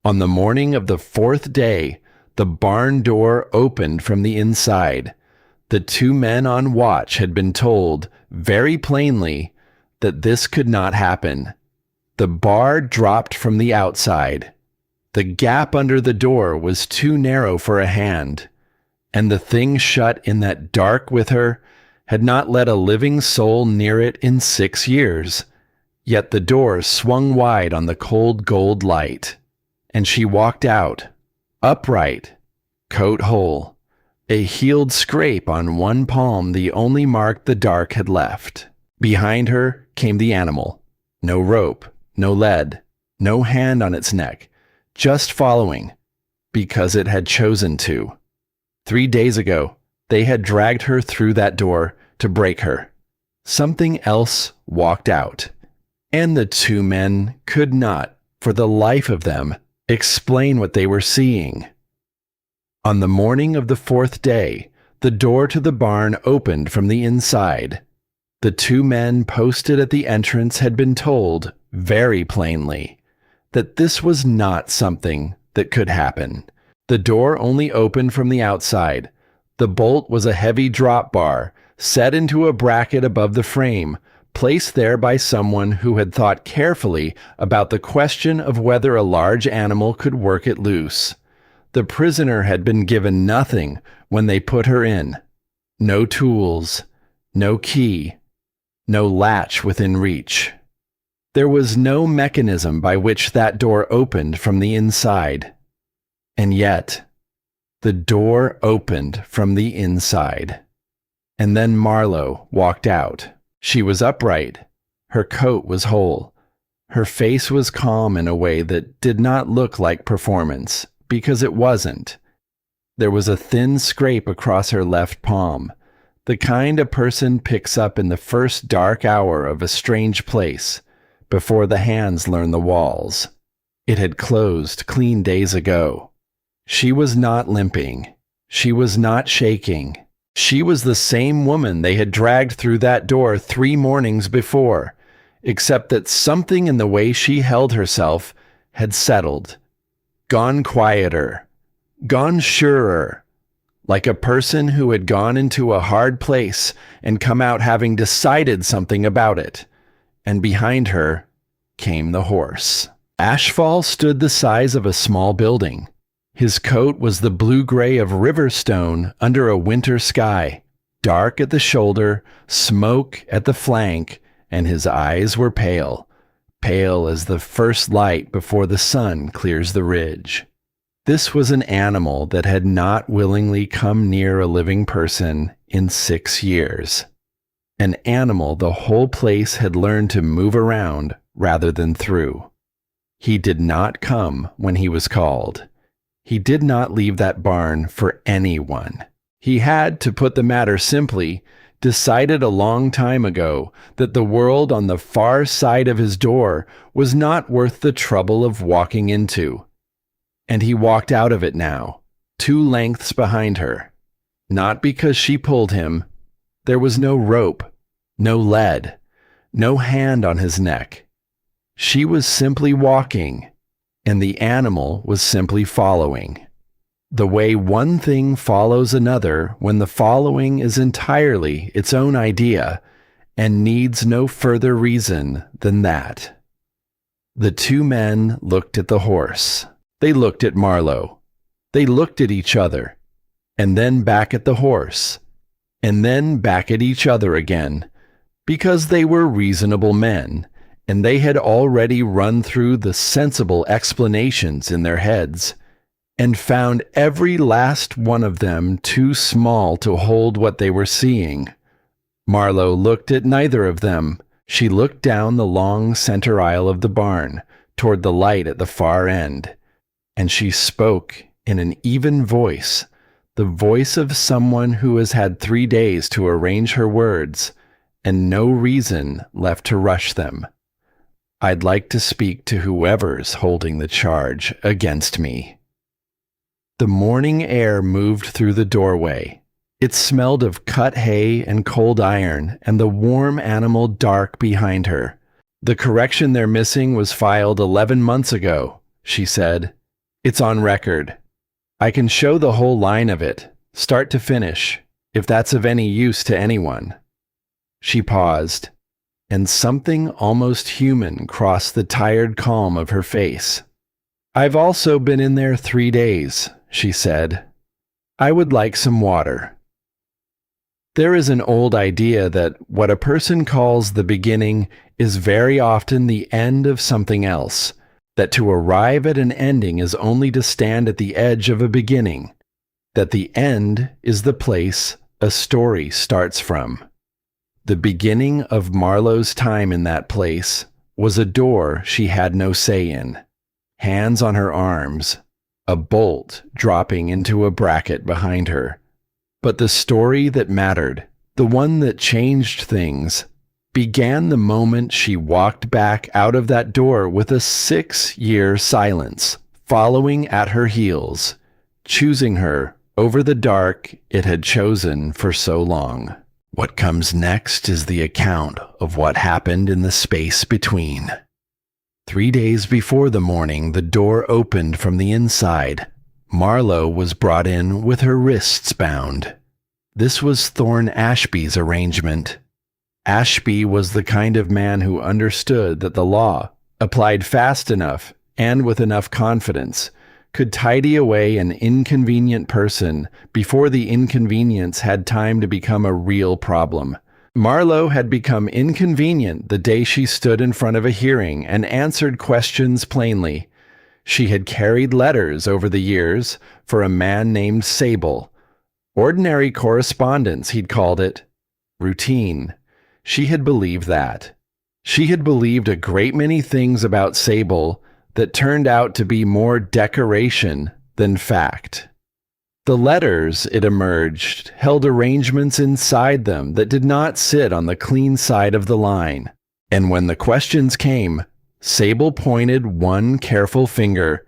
On the morning of the fourth day, the barn door opened from the inside. The two men on watch had been told, very plainly, that this could not happen. The bar dropped from the outside. The gap under the door was too narrow for a hand, and the thing shut in that dark with her had not let a living soul near it in 6 years. Yet the door swung wide on the cold gold light, and she walked out, upright, coat whole, a healed scrape on one palm the only mark the dark had left. Behind her came the animal. No rope, no lead, no hand on its neck, just following, because it had chosen to. 3 days ago, they had dragged her through that door to break her. Something else walked out, and the two men could not, for the life of them, explain what they were seeing. On the morning of the fourth day, the door to the barn opened from the inside. The two men posted at the entrance had been told, very plainly, that this was not something that could happen. The door only opened from the outside. The bolt was a heavy drop bar, set into a bracket above the frame, placed there by someone who had thought carefully about the question of whether a large animal could work it loose. The prisoner had been given nothing when they put her in. No tools, no key, no latch within reach. There was no mechanism by which that door opened from the inside. And yet, the door opened from the inside. And then Marlowe walked out. She was upright. Her coat was whole. Her face was calm in a way that did not look like performance, because it wasn't. There was a thin scrape across her left palm, the kind a person picks up in the first dark hour of a strange place, before the hands learn the walls. It had closed clean days ago. She was not limping. She was not shaking. She was the same woman they had dragged through that door 3 mornings before, except that something in the way she held herself had settled, gone quieter, gone surer, like a person who had gone into a hard place and come out having decided something about it. And behind her came the horse. Ashfall stood the size of a small building. His coat was the blue-gray of river stone under a winter sky, dark at the shoulder, smoke at the flank, and his eyes were pale, pale as the first light before the sun clears the ridge. This was an animal that had not willingly come near a living person in 6 years. An animal the whole place had learned to move around rather than through. He did not come when he was called. He did not leave that barn for anyone. He had, to put the matter simply, decided a long time ago that the world on the far side of his door was not worth the trouble of walking into. And he walked out of it now, 2 lengths behind her. Not because she pulled him. There was no rope, no lead, no hand on his neck. She was simply walking, and the animal was simply following. The way one thing follows another when the following is entirely its own idea and needs no further reason than that. The two men looked at the horse. They looked at Marlowe. They looked at each other, and then back at the horse, and then back at each other again, because they were reasonable men, and they had already run through the sensible explanations in their heads, and found every last one of them too small to hold what they were seeing. Marlowe looked at neither of them. She looked down the long center aisle of the barn, toward the light at the far end, and she spoke in an even voice, the voice of someone who has had 3 days to arrange her words, and no reason left to rush them. I'd like to speak to whoever's holding the charge against me. The morning air moved through the doorway. It smelled of cut hay and cold iron and the warm animal dark behind her. The correction they're missing was filed 11 months ago, she said. It's on record. I can show the whole line of it, start to finish, if that's of any use to anyone." She paused, and something almost human crossed the tired calm of her face. "I've also been in there 3 days," she said. "I would like some water." There is an old idea that what a person calls the beginning is very often the end of something else, that to arrive at an ending is only to stand at the edge of a beginning, that the end is the place a story starts from. The beginning of Marlowe's time in that place was a door she had no say in, hands on her arms, a bolt dropping into a bracket behind her. But the story that mattered, the one that changed things, began the moment she walked back out of that door with a 6-year silence following at her heels, choosing her over the dark it had chosen for so long. What comes next is the account of what happened in the space between. 3 days before the morning the door opened from the inside, Marlowe was brought in with her wrists bound. This was Thorne Ashby's arrangement. Ashby was the kind of man who understood that the law, applied fast enough and with enough confidence, could tidy away an inconvenient person before the inconvenience had time to become a real problem. Marlowe had become inconvenient the day she stood in front of a hearing and answered questions plainly. She had carried letters over the years for a man named Sable. Ordinary correspondence, he'd called it. Routine. She had believed that. She had believed a great many things about Sable that turned out to be more decoration than fact. The letters, it emerged, held arrangements inside them that did not sit on the clean side of the line. And when the questions came, Sable pointed one careful finger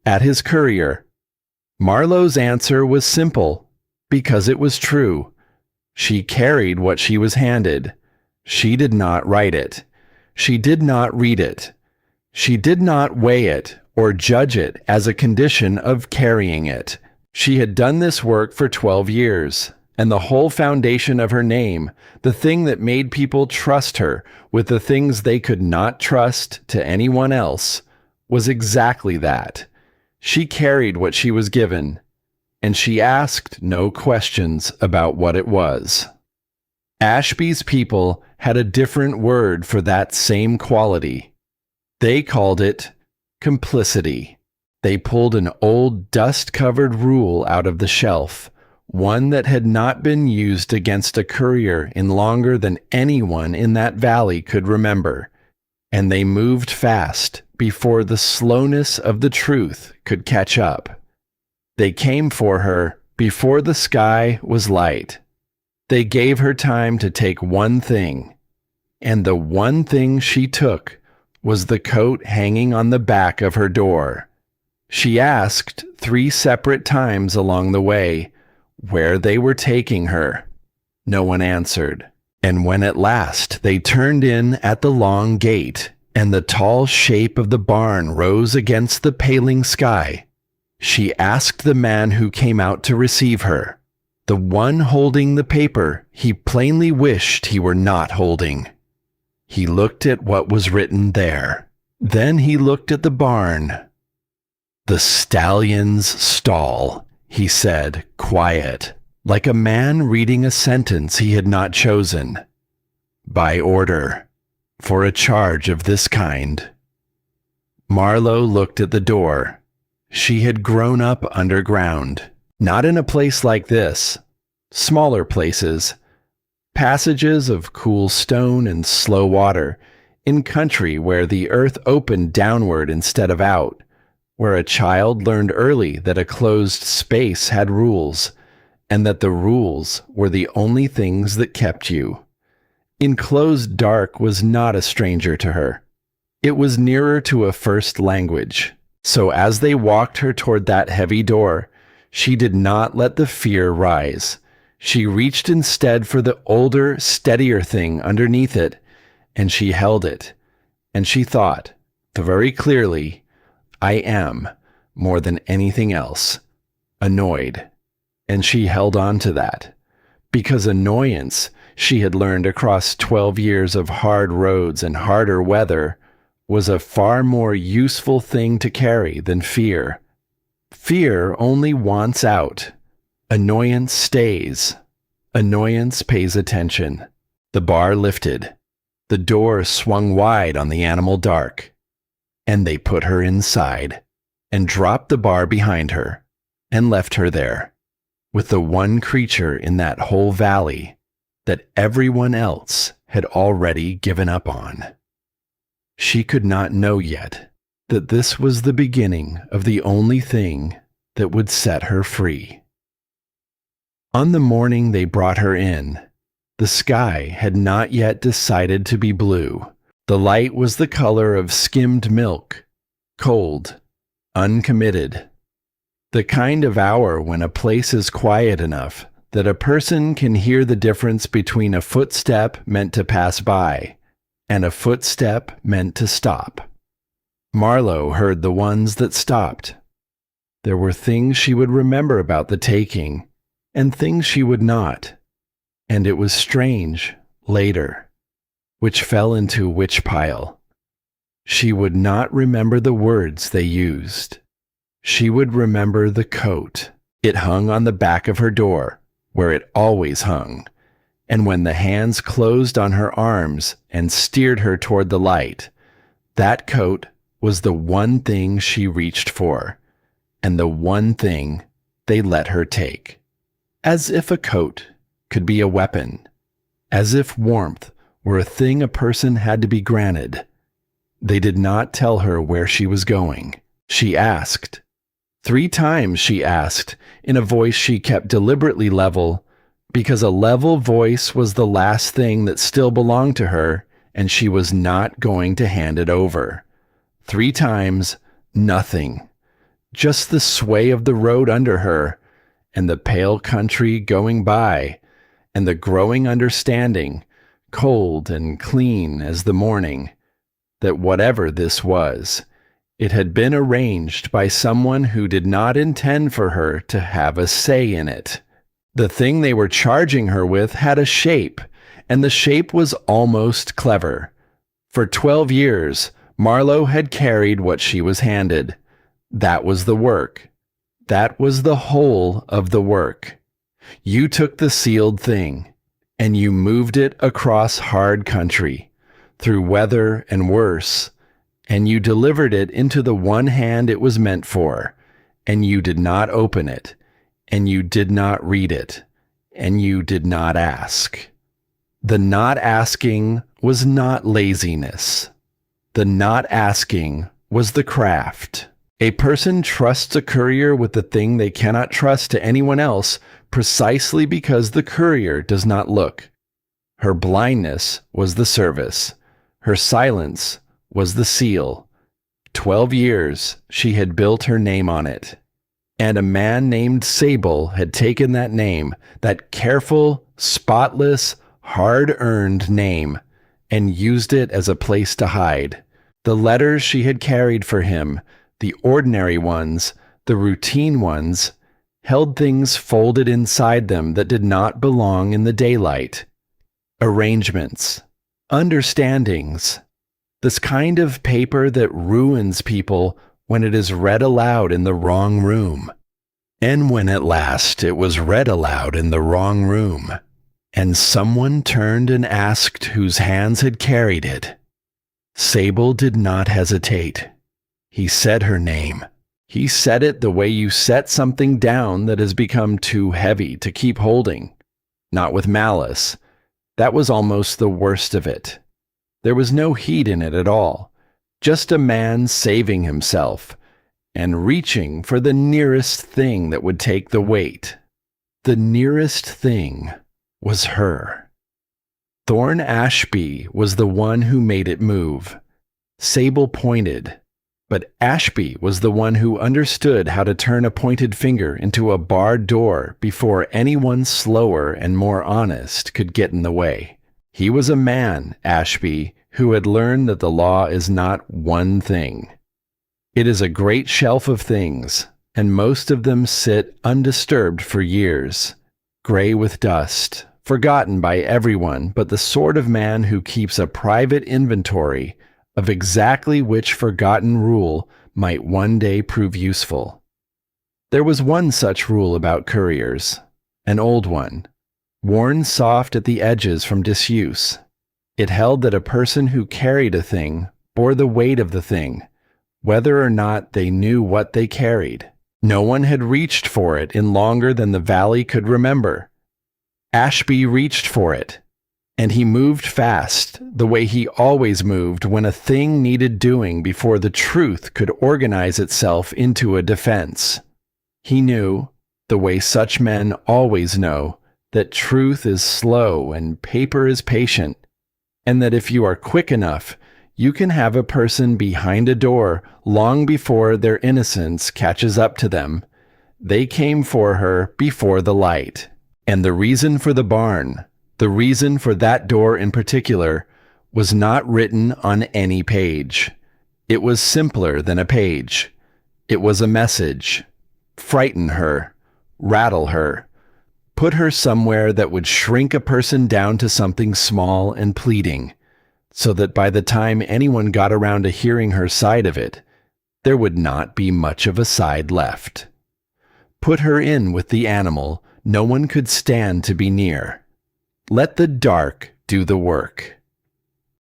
at his courier. Marlowe's answer was simple, because it was true. She carried what she was handed. She did not write it. She did not read it. She did not weigh it or judge it as a condition of carrying it. She had done this work for 12 years, and the whole foundation of her name, the thing that made people trust her with the things they could not trust to anyone else, was exactly that. She carried what she was given, and she asked no questions about what it was. Ashby's people had a different word for that same quality. They called it complicity. They pulled an old dust-covered rule out of the shelf, one that had not been used against a courier in longer than anyone in that valley could remember, and they moved fast before the slowness of the truth could catch up. They came for her before the sky was light. They gave her time to take one thing, and the one thing she took was the coat hanging on the back of her door. She asked 3 separate times along the way where they were taking her. No one answered. And when at last they turned in at the long gate, and the tall shape of the barn rose against the paling sky, she asked the man who came out to receive her, the one holding the paper he plainly wished he were not holding. He looked at what was written there. Then he looked at the barn. "The stallion's stall," he said, quiet, like a man reading a sentence he had not chosen. "By order, for a charge of this kind." Marlowe looked at the door. She had grown up underground, not in a place like this, smaller places, passages of cool stone and slow water, in country where the earth opened downward instead of out, where a child learned early that a closed space had rules, and that the rules were the only things that kept you. Enclosed dark was not a stranger to her. It was nearer to a first language. So as they walked her toward that heavy door, she did not let the fear rise. She reached instead for the older, steadier thing underneath it, and she held it. And she thought, very clearly, "I am. more than anything else, annoyed, and she held on to that, because annoyance, she had learned across 12 years of hard roads and harder weather, was a far more useful thing to carry than fear. Fear only wants out. Annoyance stays. Annoyance pays attention. The bar lifted. The door swung wide on the animal dark. And they put her inside, and dropped the bar behind her, and left her there, with the one creature in that whole valley that everyone else had already given up on. She could not know yet that this was the beginning of the only thing that would set her free. On the morning they brought her in, the sky had not yet decided to be blue. The light was the color of skimmed milk, cold, uncommitted. The kind of hour when a place is quiet enough that a person can hear the difference between a footstep meant to pass by and a footstep meant to stop. Marlowe heard the ones that stopped. There were things she would remember about the taking, and things she would not. And it was strange, later, which fell into which pile. She would not remember the words they used. She would remember the coat. It hung on the back of her door, where it always hung, and when the hands closed on her arms and steered her toward the light, that coat was the one thing she reached for, and the one thing they let her take. As if a coat could be a weapon, as if warmth were a thing a person had to be granted. They did not tell her where she was going. She asked. 3 times she asked, in a voice she kept deliberately level, because a level voice was the last thing that still belonged to her, and she was not going to hand it over. 3 times, nothing. Just the sway of the road under her, and the pale country going by, and the growing understanding, cold and clean as the morning, that whatever this was, it had been arranged by someone who did not intend for her to have a say in it. The thing they were charging her with had a shape, and the shape was almost clever. For 12 years, Marlowe had carried what she was handed. That was the work. That was the whole of the work. You took the sealed thing, and you moved it across hard country, through weather and worse, and you delivered it into the one hand it was meant for, and you did not open it, and you did not read it, and you did not ask. The not asking was not laziness. The not asking was the craft. A person trusts a courier with the thing they cannot trust to anyone else precisely because the courier does not look. Her blindness was the service. Her silence was the seal. 12 years she had built her name on it. And a man named Sable had taken that name, that careful, spotless, hard-earned name, and used it as a place to hide. The letters she had carried for him, the ordinary ones, the routine ones, held things folded inside them that did not belong in the daylight. Arrangements, understandings, this kind of paper that ruins people when it is read aloud in the wrong room. And when at last it was read aloud in the wrong room, and someone turned and asked whose hands had carried it, Sable did not hesitate. He said her name. He said it the way you set something down that has become too heavy to keep holding. Not with malice. That was almost the worst of it. There was no heat in it at all. Just a man saving himself and reaching for the nearest thing that would take the weight. The nearest thing was her. Thorn Ashby was the one who made it move. Sable pointed, but Ashby was the one who understood how to turn a pointed finger into a barred door before anyone slower and more honest could get in the way. He was a man, Ashby, who had learned that the law is not one thing. It is a great shelf of things, and most of them sit undisturbed for years, gray with dust, forgotten by everyone but the sort of man who keeps a private inventory of exactly which forgotten rule might one day prove useful. There was one such rule about couriers, an old one, worn soft at the edges from disuse. It held that a person who carried a thing bore the weight of the thing, whether or not they knew what they carried. No one had reached for it in longer than the valley could remember. Ashby reached for it, and he moved fast, the way he always moved when a thing needed doing before the truth could organize itself into a defense. He knew, the way such men always know, that truth is slow and paper is patient, and that if you are quick enough, you can have a person behind a door long before their innocence catches up to them. They came for her before the light. And the reason for the barn, the reason for that door in particular, was not written on any page. It was simpler than a page. It was a message. Frighten her, rattle her, put her somewhere that would shrink a person down to something small and pleading, so that by the time anyone got around to hearing her side of it, there would not be much of a side left. Put her in with the animal no one could stand to be near. Let the dark do the work.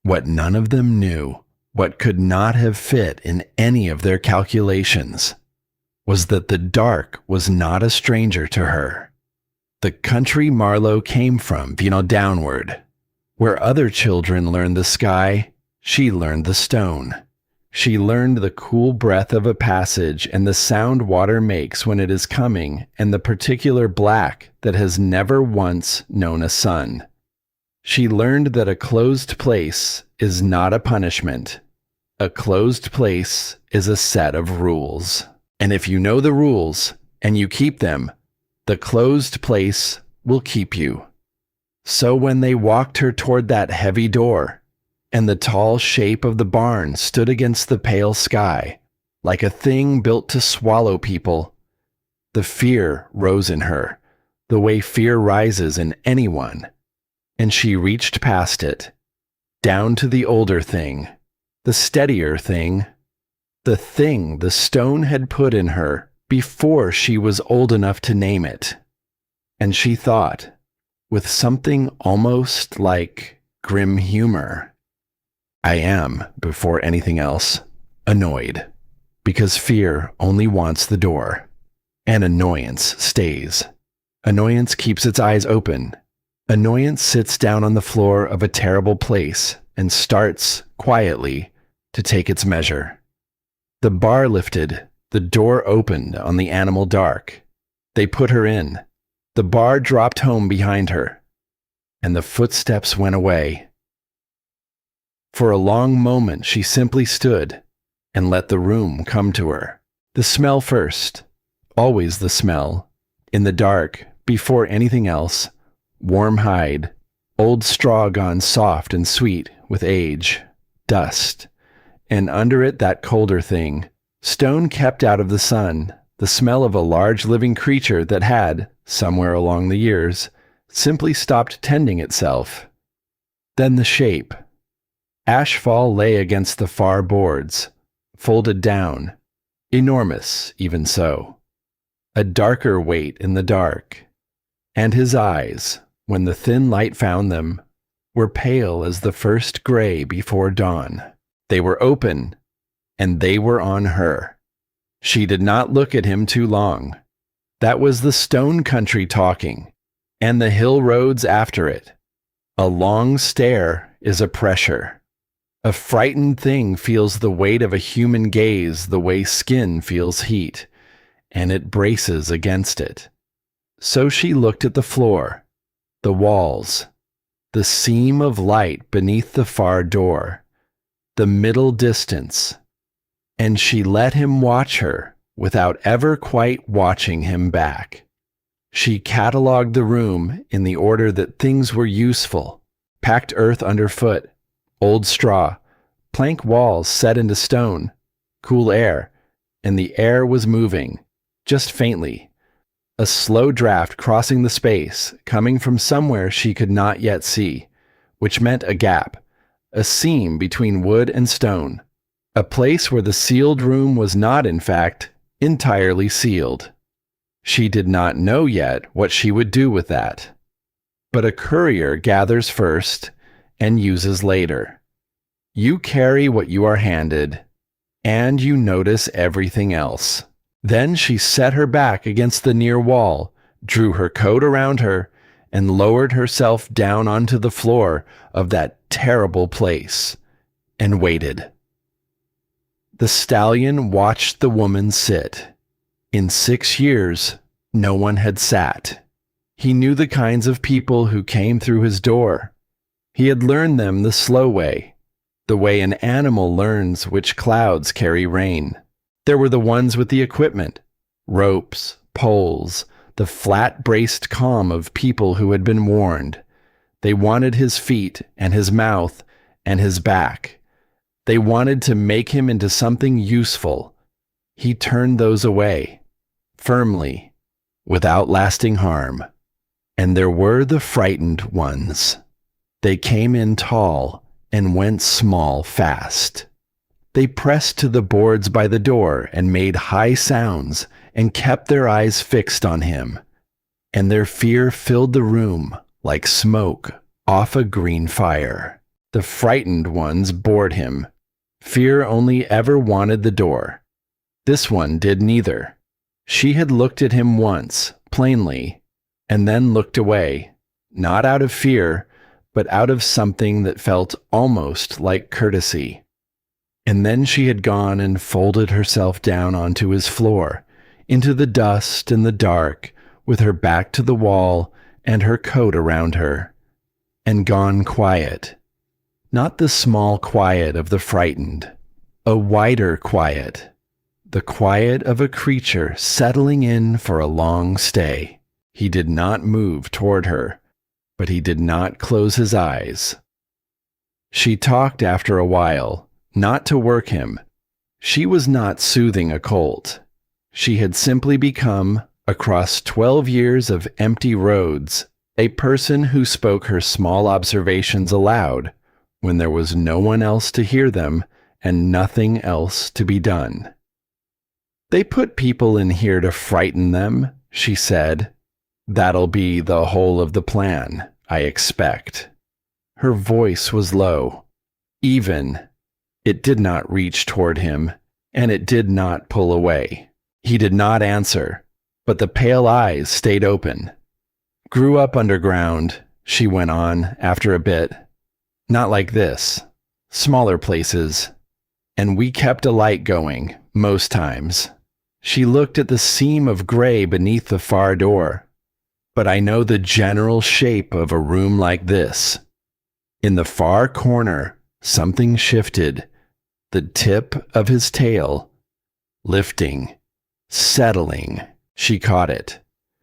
What none of them knew, what could not have fit in any of their calculations, was that the dark was not a stranger to her. The country Marlowe came from, downward. Where other children learned the sky, she learned the stone. She learned the cool breath of a passage and the sound water makes when it is coming and the particular black that has never once known a sun. She learned that a closed place is not a punishment. A closed place is a set of rules. And if you know the rules and you keep them, the closed place will keep you. So when they walked her toward that heavy door, and the tall shape of the barn stood against the pale sky, like a thing built to swallow people, the fear rose in her, the way fear rises in anyone, and she reached past it, down to the older thing, the steadier thing, the thing the stone had put in her before she was old enough to name it. And she thought, with something almost like grim humor, I am, before anything else, annoyed, because fear only wants the door, and annoyance stays. Annoyance keeps its eyes open. Annoyance sits down on the floor of a terrible place and starts, quietly, to take its measure. The bar lifted, the door opened on the animal dark. They put her in. The bar dropped home behind her, and the footsteps went away. For a long moment she simply stood and let the room come to her. The smell first, always the smell, in the dark, before anything else, warm hide, old straw gone soft and sweet with age, dust, and under it that colder thing, stone kept out of the sun, the smell of a large living creature that had, somewhere along the years, simply stopped tending itself. Then the shape. Ashfall lay against the far boards, folded down, enormous even so. A darker weight in the dark, and his eyes, when the thin light found them, were pale as the first gray before dawn. They were open, and they were on her. She did not look at him too long. That was the stone country talking, and the hill roads after it. A long stare is a pressure. A frightened thing feels the weight of a human gaze the way skin feels heat, and it braces against it. So she looked at the floor, the walls, the seam of light beneath the far door, the middle distance, and she let him watch her without ever quite watching him back. She catalogued the room in the order that things were useful: packed earth underfoot, old straw, plank walls set into stone, cool air, and the air was moving, just faintly. A slow draft crossing the space, coming from somewhere she could not yet see, which meant a gap, a seam between wood and stone, a place where the sealed room was not, in fact, entirely sealed. She did not know yet what she would do with that. But a courier gathers first and uses later. You carry what you are handed, and you notice everything else. Then she set her back against the near wall, drew her coat around her, and lowered herself down onto the floor of that terrible place, and waited. The stallion watched the woman sit. In 6 years, no one had sat. He knew the kinds of people who came through his door. He had learned them the slow way, the way an animal learns which clouds carry rain. There were the ones with the equipment, ropes, poles, the flat-braced calm of people who had been warned. They wanted his feet and his mouth and his back. They wanted to make him into something useful. He turned those away, firmly, without lasting harm. And there were the frightened ones. They came in tall and went small fast. They pressed to the boards by the door and made high sounds and kept their eyes fixed on him. And their fear filled the room like smoke off a green fire. The frightened ones bored him. Fear only ever wanted the door. This one did neither. She had looked at him once, plainly, and then looked away, not out of fear, but out of something that felt almost like courtesy. And then she had gone and folded herself down onto his floor, into the dust and the dark, with her back to the wall and her coat around her, and gone quiet. Not the small quiet of the frightened, a wider quiet, the quiet of a creature settling in for a long stay. He did not move toward her, but he did not close his eyes. She talked after a while, not to work him. She was not soothing a colt. She had simply become, across 12 years of empty roads, a person who spoke her small observations aloud when there was no one else to hear them and nothing else to be done. "They put people in here to frighten them," she said. "That'll be the whole of the plan, I expect." Her voice was low, even. It did not reach toward him, and it did not pull away. He did not answer, but the pale eyes stayed open. "Grew up underground," she went on after a bit. "Not like this. Smaller places. And we kept a light going, most times." She looked at the seam of gray beneath the far door. "But I know the general shape of a room like this." In the far corner, something shifted. The tip of his tail, lifting, settling. She caught it.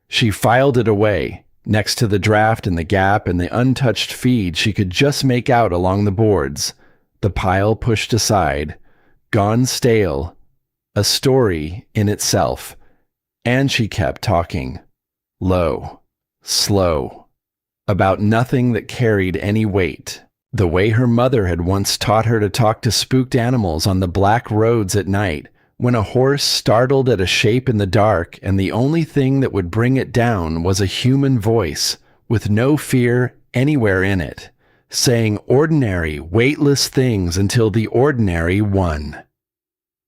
She filed it away, next to the draft and the gap and the untouched feed she could just make out along the boards, the pile pushed aside, gone stale, a story in itself. And she kept talking, low, slow, about nothing that carried any weight, the way her mother had once taught her to talk to spooked animals on the black roads at night, when a horse startled at a shape in the dark and the only thing that would bring it down was a human voice, with no fear anywhere in it, saying ordinary, weightless things until the ordinary won.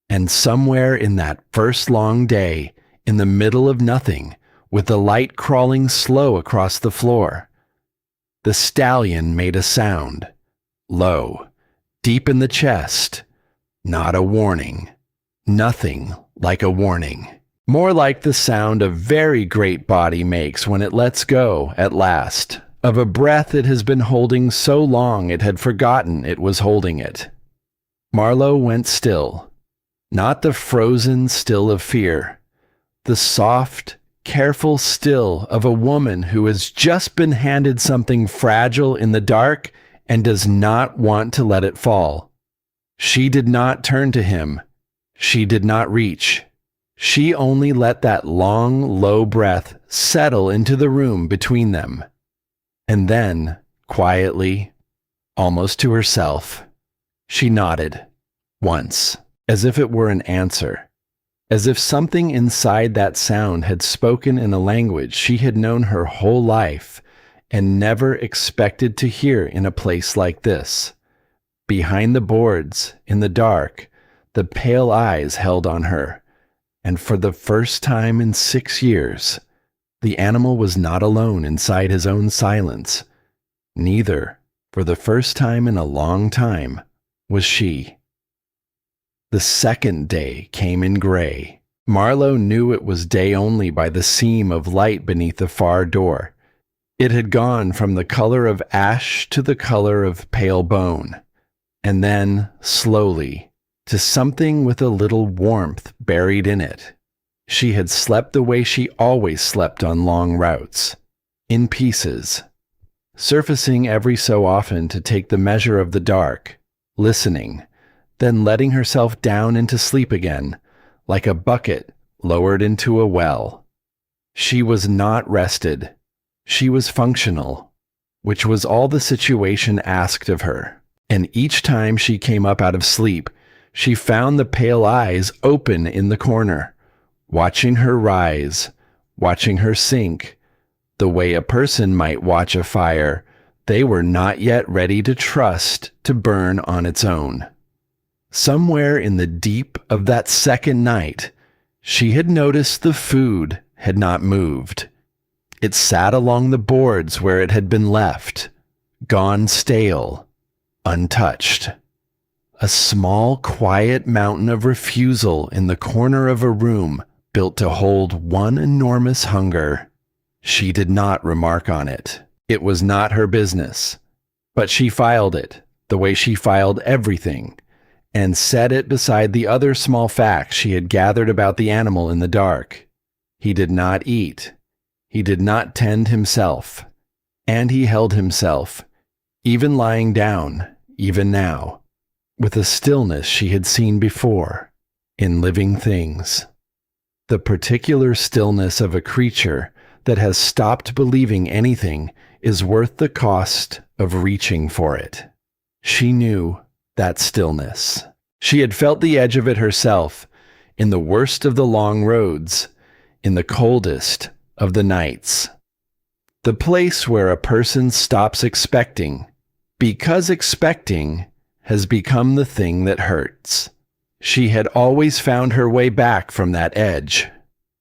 And somewhere in that first long day, in the middle of nothing, with the light crawling slow across the floor, the stallion made a sound, low, deep in the chest, not a warning, nothing like a warning, more like the sound a very great body makes when it lets go, at last, of a breath it has been holding so long it had forgotten it was holding it. Marlowe went still, not the frozen still of fear, the soft, careful still of a woman who has just been handed something fragile in the dark and does not want to let it fall. She did not turn to him. She did not reach. She only let that long, low breath settle into the room between them. And then, quietly, almost to herself, she nodded, once, as if it were an answer, as if something inside that sound had spoken in a language she had known her whole life and never expected to hear in a place like this. Behind the boards, in the dark, the pale eyes held on her, and for the first time in 6 years, the animal was not alone inside his own silence. Neither, for the first time in a long time, was she. The second day came in gray. Marlowe knew it was day only by the seam of light beneath the far door. It had gone from the color of ash to the color of pale bone, and then, slowly, to something with a little warmth buried in it. She had slept the way she always slept on long routes, in pieces, surfacing every so often to take the measure of the dark, listening, then letting herself down into sleep again, like a bucket lowered into a well. She was not rested. She was functional, which was all the situation asked of her. And each time she came up out of sleep, she found the pale eyes open in the corner, watching her rise, watching her sink. The way a person might watch a fire they were not yet ready to trust to burn on its own. Somewhere in the deep of that second night, she had noticed the food had not moved. It sat along the boards where it had been left, gone stale, untouched. A small, quiet mountain of refusal in the corner of a room built to hold one enormous hunger. She did not remark on it. It was not her business. But she filed it, the way she filed everything, and set it beside the other small facts she had gathered about the animal in the dark. He did not eat. He did not tend himself. And he held himself, even lying down, even now, with a stillness she had seen before in living things. The particular stillness of a creature that has stopped believing anything is worth the cost of reaching for it. She knew that stillness. She had felt the edge of it herself, in the worst of the long roads, in the coldest of the nights. The place where a person stops expecting, because expecting has become the thing that hurts. She had always found her way back from that edge.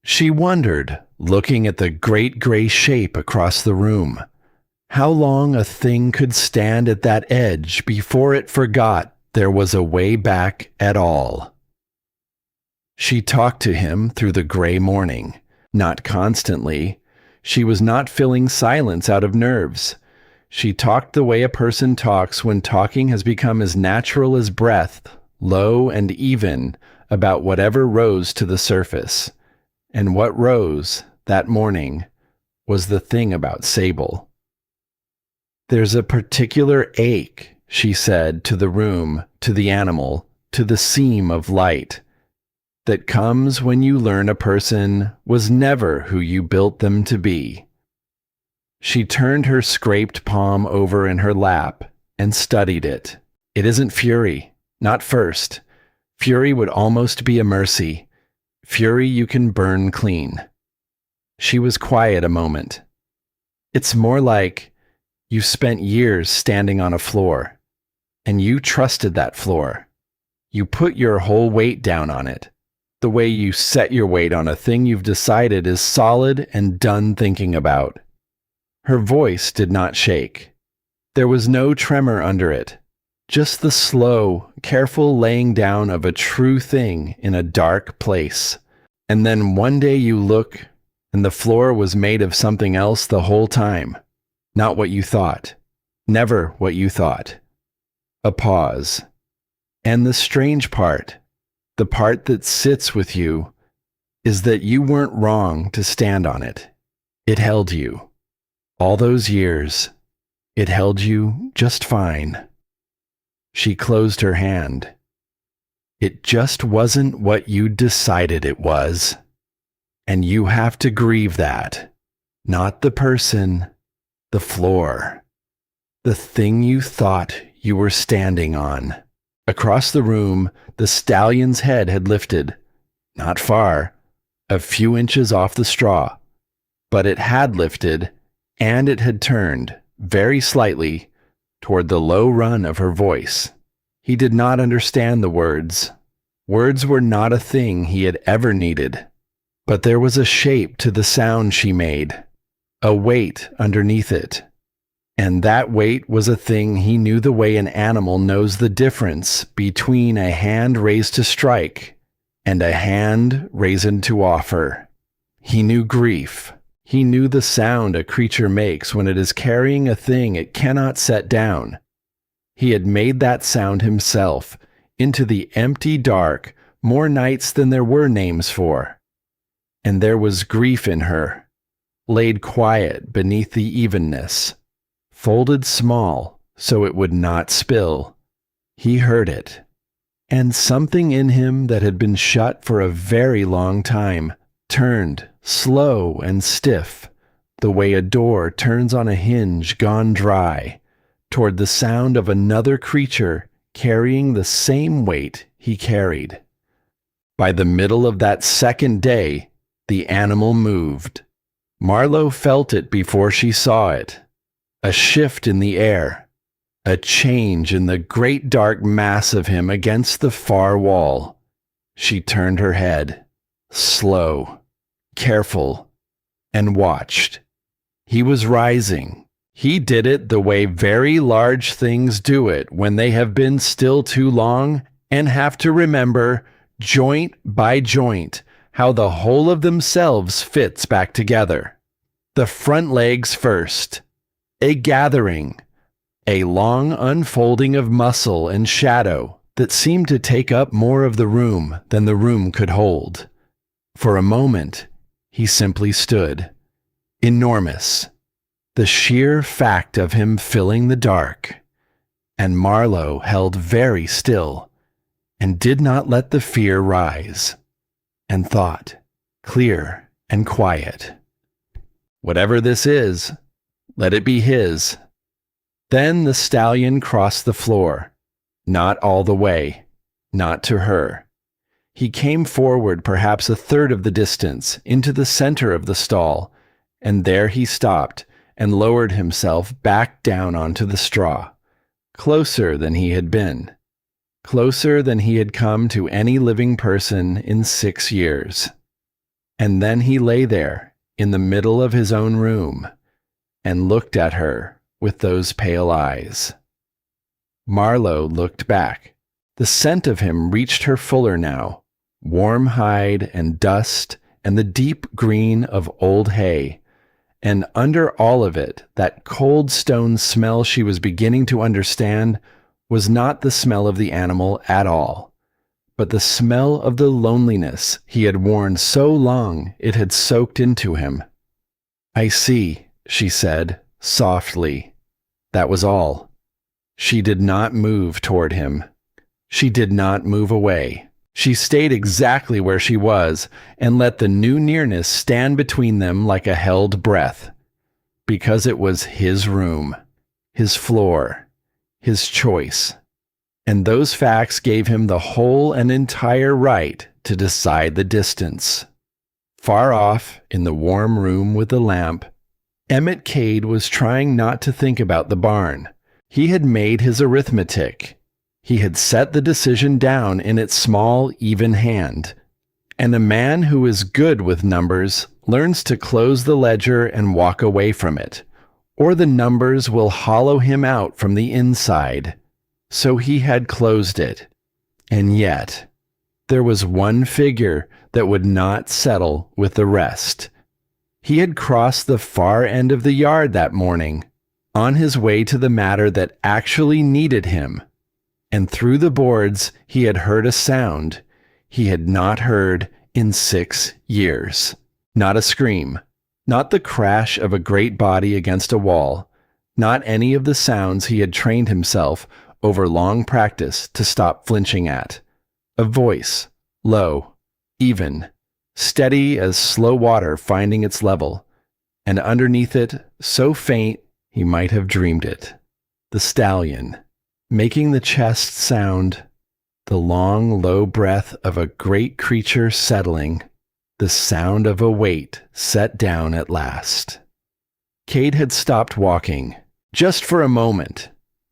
She wondered, looking at the great gray shape across the room, how long a thing could stand at that edge before it forgot there was a way back at all. She talked to him through the gray morning, not constantly. She was not filling silence out of nerves. She talked the way a person talks when talking has become as natural as breath, low and even, about whatever rose to the surface. And what rose, that morning, was the thing about Sable. "There's a particular ache," she said to the room, to the animal, to the seam of light, "that comes when you learn a person was never who you built them to be." She turned her scraped palm over in her lap and studied it. "It isn't fury, not first. Fury would almost be a mercy. Fury you can burn clean." She was quiet a moment. "It's more like you spent years standing on a floor, and you trusted that floor. You put your whole weight down on it, the way you set your weight on a thing you've decided is solid and done thinking about." Her voice did not shake. There was no tremor under it, just the slow, careful laying down of a true thing in a dark place. And then one day you look, and the floor was made of something else the whole time. Not what you thought. Never what you thought. A pause. And the strange part, the part that sits with you, is that you weren't wrong to stand on it. It held you. All those years, it held you just fine. She closed her hand. It just wasn't what you decided it was. And you have to grieve that. Not the person, the floor. The thing you thought you were standing on. Across the room, the stallion's head had lifted. Not far, a few inches off the straw. But it had lifted, and it had turned, very slightly, toward the low run of her voice. He did not understand the words. Words were not a thing he had ever needed. But there was a shape to the sound she made, a weight underneath it. And that weight was a thing he knew the way an animal knows the difference between a hand raised to strike and a hand raised to offer. He knew grief. He knew the sound a creature makes when it is carrying a thing it cannot set down. He had made that sound himself, into the empty dark, more nights than there were names for. And there was grief in her, laid quiet beneath the evenness, folded small so it would not spill. He heard it, and something in him that had been shut for a very long time turned, slow and stiff, the way a door turns on a hinge gone dry, toward the sound of another creature carrying the same weight he carried. By the middle of that second day, the animal moved. Marlowe felt it before she saw it. A shift in the air. A change in the great dark mass of him against the far wall. She turned her head, slow, careful, and watched. He was rising. He did it the way very large things do it when they have been still too long and have to remember, joint by joint, how the whole of themselves fits back together. The front legs first. A gathering. A long unfolding of muscle and shadow that seemed to take up more of the room than the room could hold. For a moment, he simply stood. Enormous. The sheer fact of him filling the dark. And Marlowe held very still and did not let the fear rise, and thought, clear and quiet. Whatever this is, let it be his. Then the stallion crossed the floor, not all the way, not to her. He came forward perhaps a third of the distance into the center of the stall, and there he stopped and lowered himself back down onto the straw, closer than he had been, closer than he had come to any living person in 6 years. And then he lay there in the middle of his own room and looked at her with those pale eyes. Marlowe looked back. The scent of him reached her fuller now, warm hide and dust and the deep green of old hay. And under all of it, that cold stone smell she was beginning to understand was not the smell of the animal at all, but the smell of the loneliness he had worn so long it had soaked into him. "I see," she said, softly. That was all. She did not move toward him. She did not move away. She stayed exactly where she was and let the new nearness stand between them like a held breath. Because it was his room, his floor, his choice. And those facts gave him the whole and entire right to decide the distance. Far off, in the warm room with the lamp, Emmett Cade was trying not to think about the barn. He had made his arithmetic. He had set the decision down in its small, even hand. And a man who is good with numbers learns to close the ledger and walk away from it, or the numbers will hollow him out from the inside. So he had closed it. And yet, there was one figure that would not settle with the rest. He had crossed the far end of the yard that morning, on his way to the matter that actually needed him. And through the boards he had heard a sound he had not heard in 6 years. Not a scream, not the crash of a great body against a wall, not any of the sounds he had trained himself over long practice to stop flinching at, A voice, low, even, steady as slow water finding its level, and underneath it, so faint he might have dreamed it. The stallion, making the chest sound, the long, low breath of a great creature settling, the sound of a weight set down at last. Cade had stopped walking, just for a moment,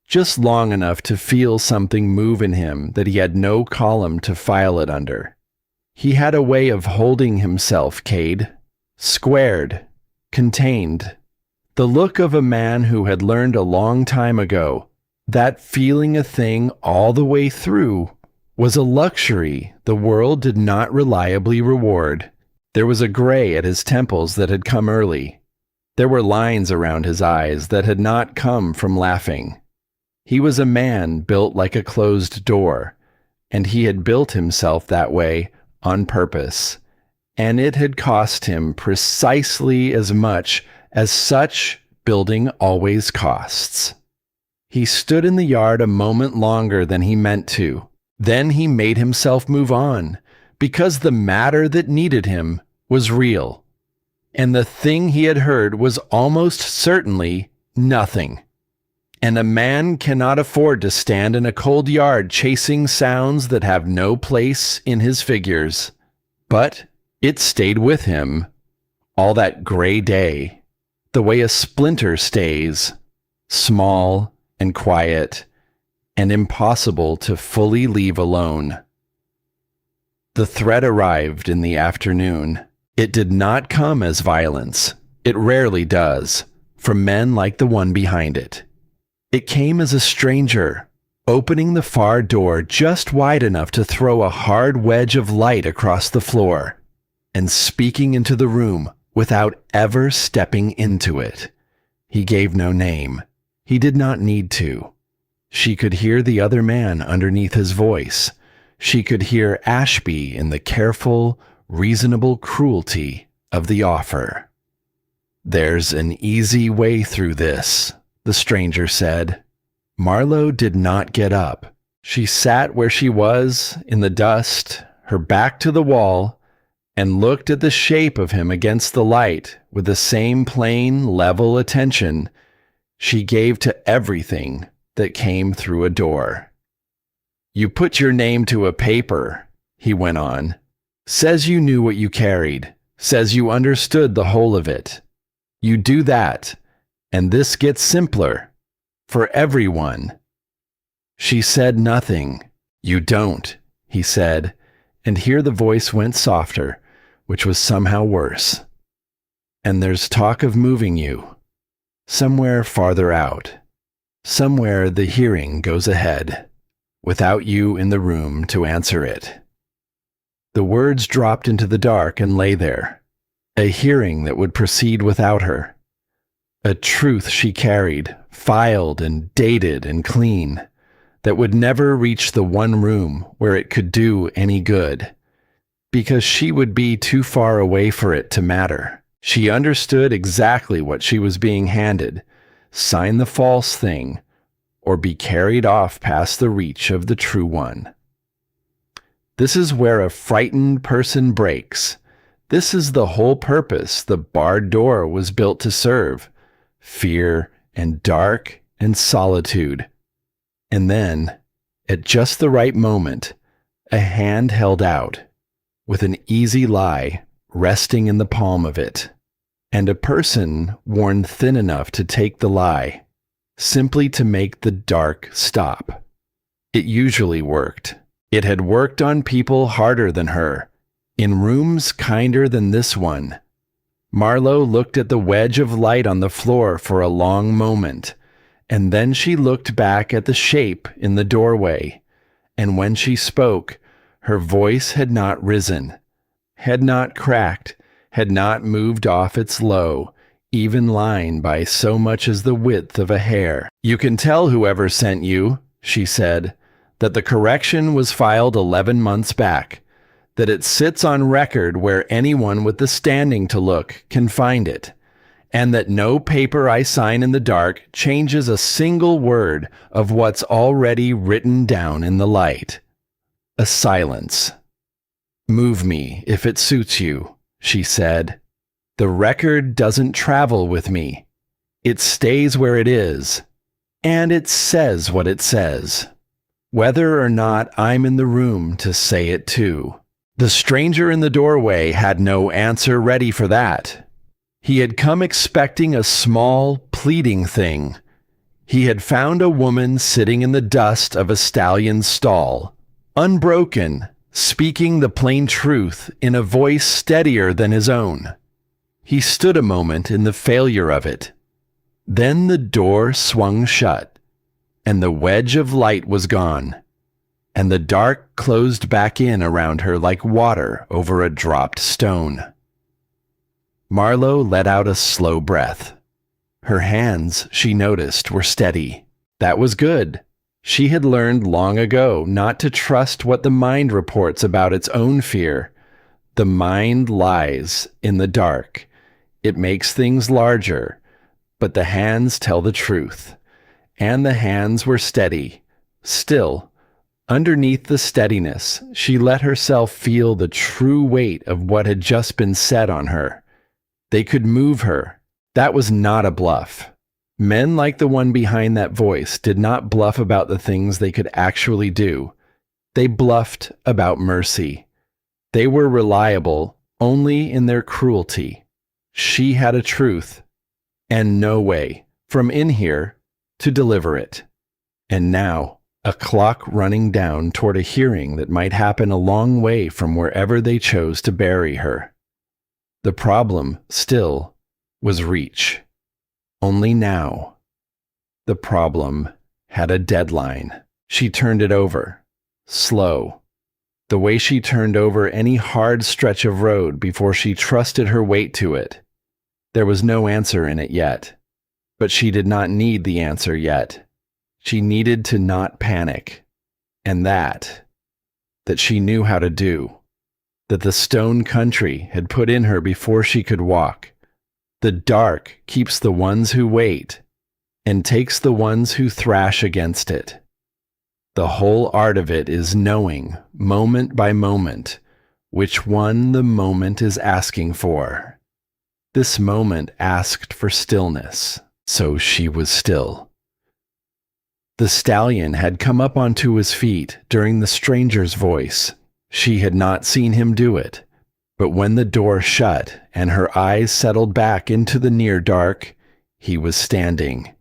just long enough to feel something move in him that he had no column to file it under. He had a way of holding himself, Cade, squared, contained, the look of a man who had learned a long time ago that feeling a thing all the way through was a luxury the world did not reliably reward. There was a gray at his temples that had come early. There were lines around his eyes that had not come from laughing. He was a man built like a closed door, and he had built himself that way on purpose, and it had cost him precisely as much as such building always costs. He stood in the yard a moment longer than he meant to. Then he made himself move on, because the matter that needed him was real, and the thing he had heard was almost certainly nothing. And a man cannot afford to stand in a cold yard chasing sounds that have no place in his figures. But it stayed with him all that gray day, the way a splinter stays, small and quiet and impossible to fully leave alone. The threat arrived in the afternoon. It did not come as violence. It rarely does, from men like the one behind it. It came as a stranger, opening the far door just wide enough to throw a hard wedge of light across the floor, and speaking into the room without ever stepping into it. He gave no name. He did not need to. She could hear the other man underneath his voice. She could hear Ashby in the careful, reasonable cruelty of the offer. "There's an easy way through this," the stranger said. Marlowe did not get up. She sat where she was, in the dust, her back to the wall, and looked at the shape of him against the light with the same plain, level attention she gave to everything that came through a door. "You put your name to a paper," he went on. "Says you knew what you carried. Says you understood the whole of it. You do that, and this gets simpler. For everyone." She said nothing. "You don't," he said, and here the voice went softer, which was somehow worse. "And there's talk of moving you. Somewhere farther out. Somewhere the hearing goes ahead, without you in the room to answer it." The words dropped into the dark and lay there. A hearing that would proceed without her. A truth she carried, filed and dated and clean, that would never reach the one room where it could do any good, because she would be too far away for it to matter. She understood exactly what she was being handed: sign the false thing, or be carried off past the reach of the true one. This is where a frightened person breaks. This is the whole purpose the barred door was built to serve: fear and dark and solitude. And then, at just the right moment, a hand held out, with an easy lie resting in the palm of it, and a person worn thin enough to take the lie, simply to make the dark stop. It usually worked. It had worked on people harder than her, in rooms kinder than this one. Marlowe looked at the wedge of light on the floor for a long moment, and then she looked back at the shape in the doorway, and when she spoke, her voice had not risen, had not cracked, had not moved off its low, even line by so much as the width of a hair. "You can tell whoever sent you," she said, "that the correction was filed 11 months back, that it sits on record where anyone with the standing to look can find it, and that no paper I sign in the dark changes a single word of what's already written down in the light." A silence. "Move me if it suits you," she said. "The record doesn't travel with me. It stays where it is, and it says what it says, whether or not I'm in the room to say it too." The stranger in the doorway had no answer ready for that. He had come expecting a small, pleading thing. He had found a woman sitting in the dust of a stallion's stall, unbroken, speaking the plain truth in a voice steadier than his own. He stood a moment in the failure of it. Then the door swung shut, and the wedge of light was gone, and the dark closed back in around her like water over a dropped stone. Marlowe let out a slow breath. Her hands, she noticed, were steady. That was good. She had learned long ago not to trust what the mind reports about its own fear. The mind lies in the dark. It makes things larger, but the hands tell the truth. And the hands were steady. Still, underneath the steadiness, she let herself feel the true weight of what had just been said on her. They could move her. That was not a bluff. Men like the one behind that voice did not bluff about the things they could actually do. They bluffed about mercy. They were reliable only in their cruelty. She had a truth, and no way, from in here, to deliver it. And now, a clock running down toward a hearing that might happen a long way from wherever they chose to bury her. The problem, still, was reach. Only now. The problem had a deadline. She turned it over. Slow. The way she turned over any hard stretch of road before she trusted her weight to it. There was no answer in it yet. But she did not need the answer yet. She needed to not panic. And that she knew how to do. That the stone country had put in her before she could walk. The dark keeps the ones who wait, and takes the ones who thrash against it. The whole art of it is knowing, moment by moment, which one the moment is asking for. This moment asked for stillness, so she was still. The stallion had come up onto his feet during the stranger's voice. She had not seen him do it. But when the door shut and her eyes settled back into the near dark, he was standing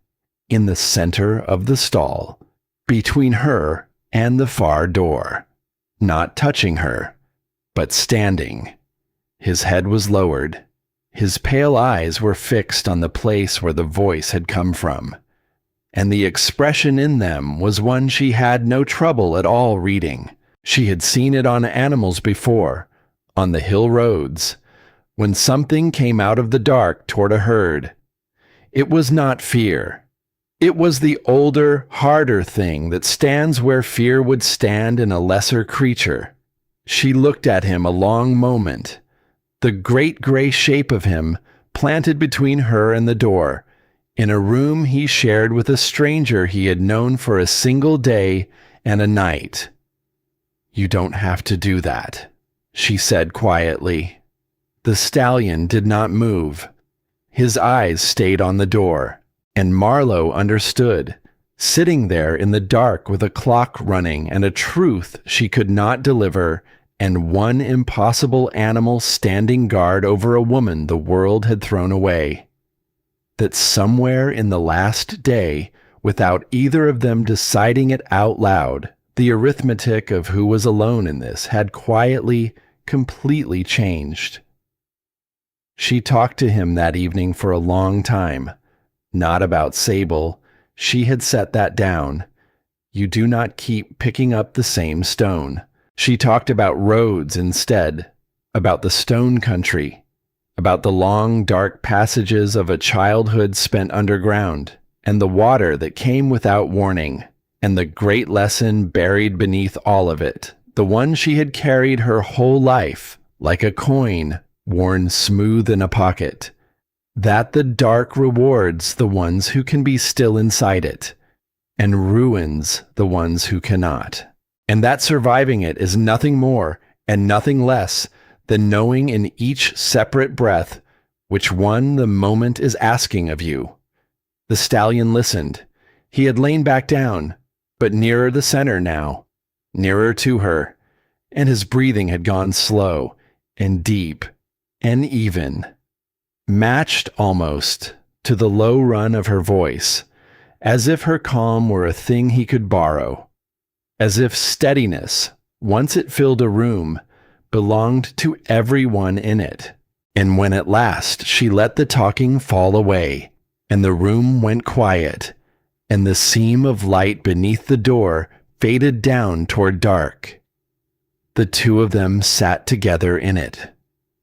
in the center of the stall, between her and the far door, not touching her, but standing. His head was lowered. His pale eyes were fixed on the place where the voice had come from, and the expression in them was one she had no trouble at all reading. She had seen it on animals before, on the hill roads, when something came out of the dark toward a herd. It was not fear. It was the older, harder thing that stands where fear would stand in a lesser creature. She looked at him a long moment, the great gray shape of him planted between her and the door, in a room he shared with a stranger he had known for a single day and a night. "You don't have to do that," she said quietly. The stallion did not move. His eyes stayed on the door, and Marlowe understood, sitting there in the dark with a clock running and a truth she could not deliver, and one impossible animal standing guard over a woman the world had thrown away. That somewhere in the last day, without either of them deciding it out loud, the arithmetic of who was alone in this had quietly, completely changed. She talked to him that evening for a long time. Not about Sable. She had set that down. You do not keep picking up the same stone. She talked about roads instead, about the stone country, about the long, dark passages of a childhood spent underground, and the water that came without warning, and the great lesson buried beneath all of it, the one she had carried her whole life, like a coin worn smooth in a pocket, that the dark rewards the ones who can be still inside it, and ruins the ones who cannot. and that surviving it is nothing more and nothing less than knowing in each separate breath which one the moment is asking of you. The stallion listened. He had lain back down, but nearer the center now, nearer to her, and his breathing had gone slow and deep and even, matched almost to the low run of her voice, as if her calm were a thing he could borrow, as if steadiness, once it filled a room, belonged to everyone in it. And when at last she let the talking fall away, and the room went quiet, and the seam of light beneath the door faded down toward dark, the two of them sat together in it,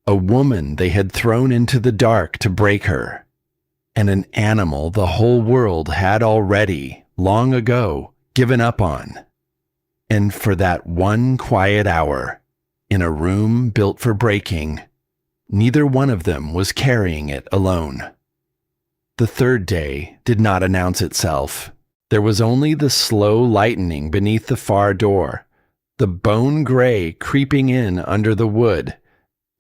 a woman they had thrown into the dark to break her, and an animal the whole world had already, long ago, given up on. And for that one quiet hour, in a room built for breaking, neither one of them was carrying it alone. The third day did not announce itself. There was only the slow lightening beneath the far door, the bone gray creeping in under the wood,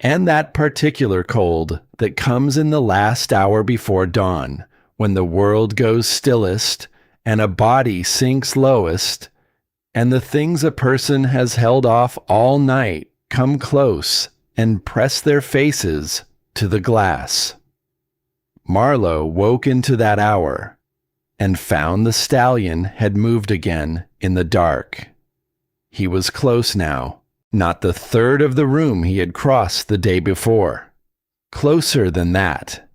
and that particular cold that comes in the last hour before dawn, when the world goes stillest and a body sinks lowest, and the things a person has held off all night come close and press their faces to the glass. Marlowe woke into that hour and found the stallion had moved again in the dark. He was close now, not the third of the room he had crossed the day before. Closer than that.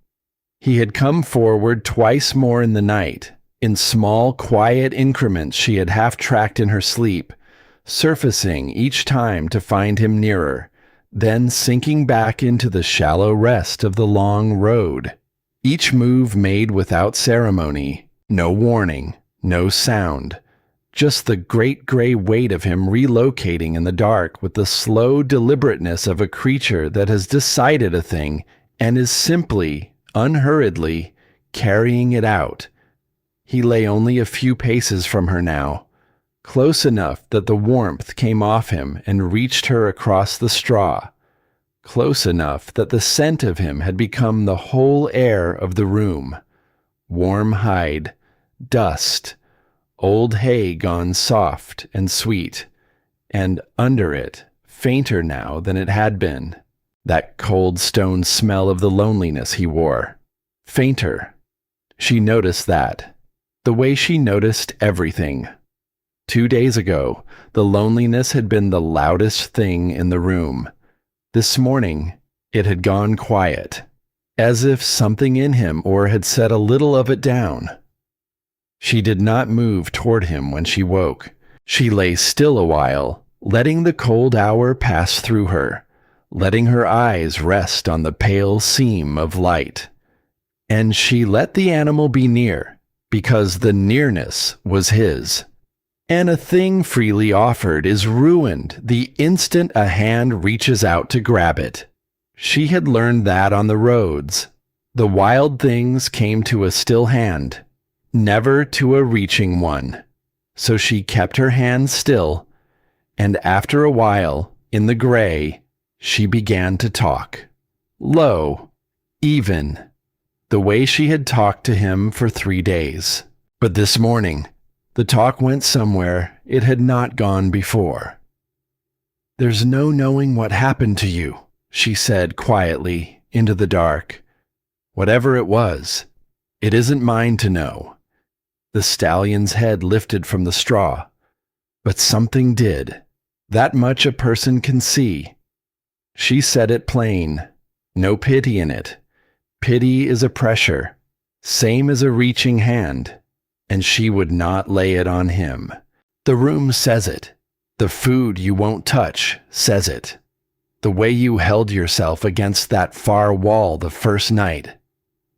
He had come forward twice more in the night, in small, quiet increments she had half-tracked in her sleep, surfacing each time to find him nearer, then sinking back into the shallow rest of the long road. Each move made without ceremony, no warning, no sound, just the great gray weight of him relocating in the dark with the slow deliberateness of a creature that has decided a thing and is simply, unhurriedly, carrying it out. He lay only a few paces from her now, close enough that the warmth came off him and reached her across the straw, close enough that the scent of him had become the whole air of the room. Warm hide, dust, old hay gone soft and sweet, and under it, fainter now than it had been, that cold stone smell of the loneliness he wore. Fainter. She noticed that, the way she noticed everything. 2 days ago, the loneliness had been the loudest thing in the room. This morning, it had gone quiet, as if something in him had set a little of it down. She did not move toward him when she woke. She lay still a while, letting the cold hour pass through her, letting her eyes rest on the pale seam of light. And she let the animal be near, because the nearness was his. And a thing freely offered is ruined the instant a hand reaches out to grab it. She had learned that on the roads. The wild things came to a still hand, never to a reaching one. So she kept her hand still, and after a while, in the gray, she began to talk. Low, even, the way she had talked to him for 3 days. But this morning, the talk went somewhere it had not gone before. "There's no knowing what happened to you," she said quietly into the dark. "Whatever it was, it isn't mine to know." The stallion's head lifted from the straw. But something did. That much a person can see. She said it plain. No pity in it. Pity is a pressure, same as a reaching hand, and she would not lay it on him. The room says it. The food you won't touch says it. The way you held yourself against that far wall the first night.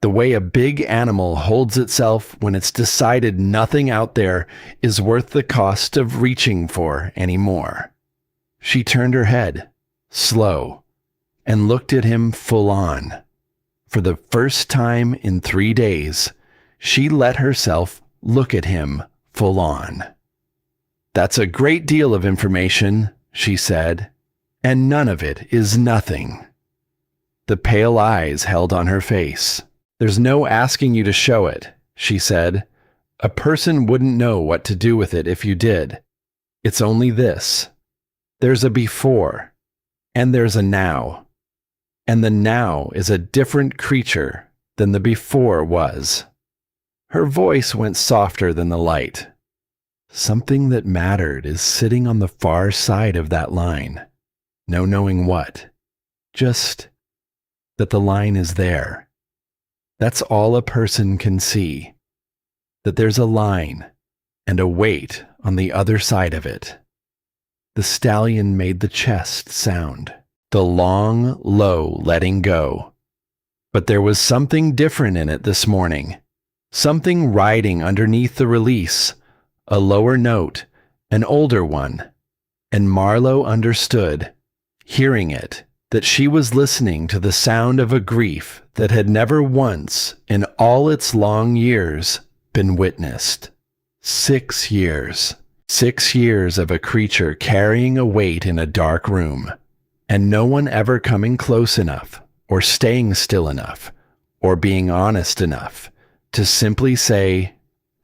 The way a big animal holds itself when it's decided nothing out there is worth the cost of reaching for anymore. She turned her head, slow, and looked at him full on. For the first time in 3 days, she let herself look at him full on. "That's a great deal of information," she said, "and none of it is nothing." The pale eyes held on her face. "There's no asking you to show it," she said. "A person wouldn't know what to do with it if you did. It's only this. There's a before, and there's a now. And the now is a different creature than the before was." Her voice went softer than the light. "Something that mattered is sitting on the far side of that line. No knowing what. Just that the line is there. That's all a person can see. That there's a line and a weight on the other side of it." The stallion made the chest sound, the long, low letting go. But there was something different in it this morning. Something riding underneath the release, a lower note, an older one. And Marlowe understood, hearing it, that she was listening to the sound of a grief that had never once, in all its long years, been witnessed. 6 years. 6 years of a creature carrying a weight in a dark room, and no one ever coming close enough, or staying still enough, or being honest enough to simply say,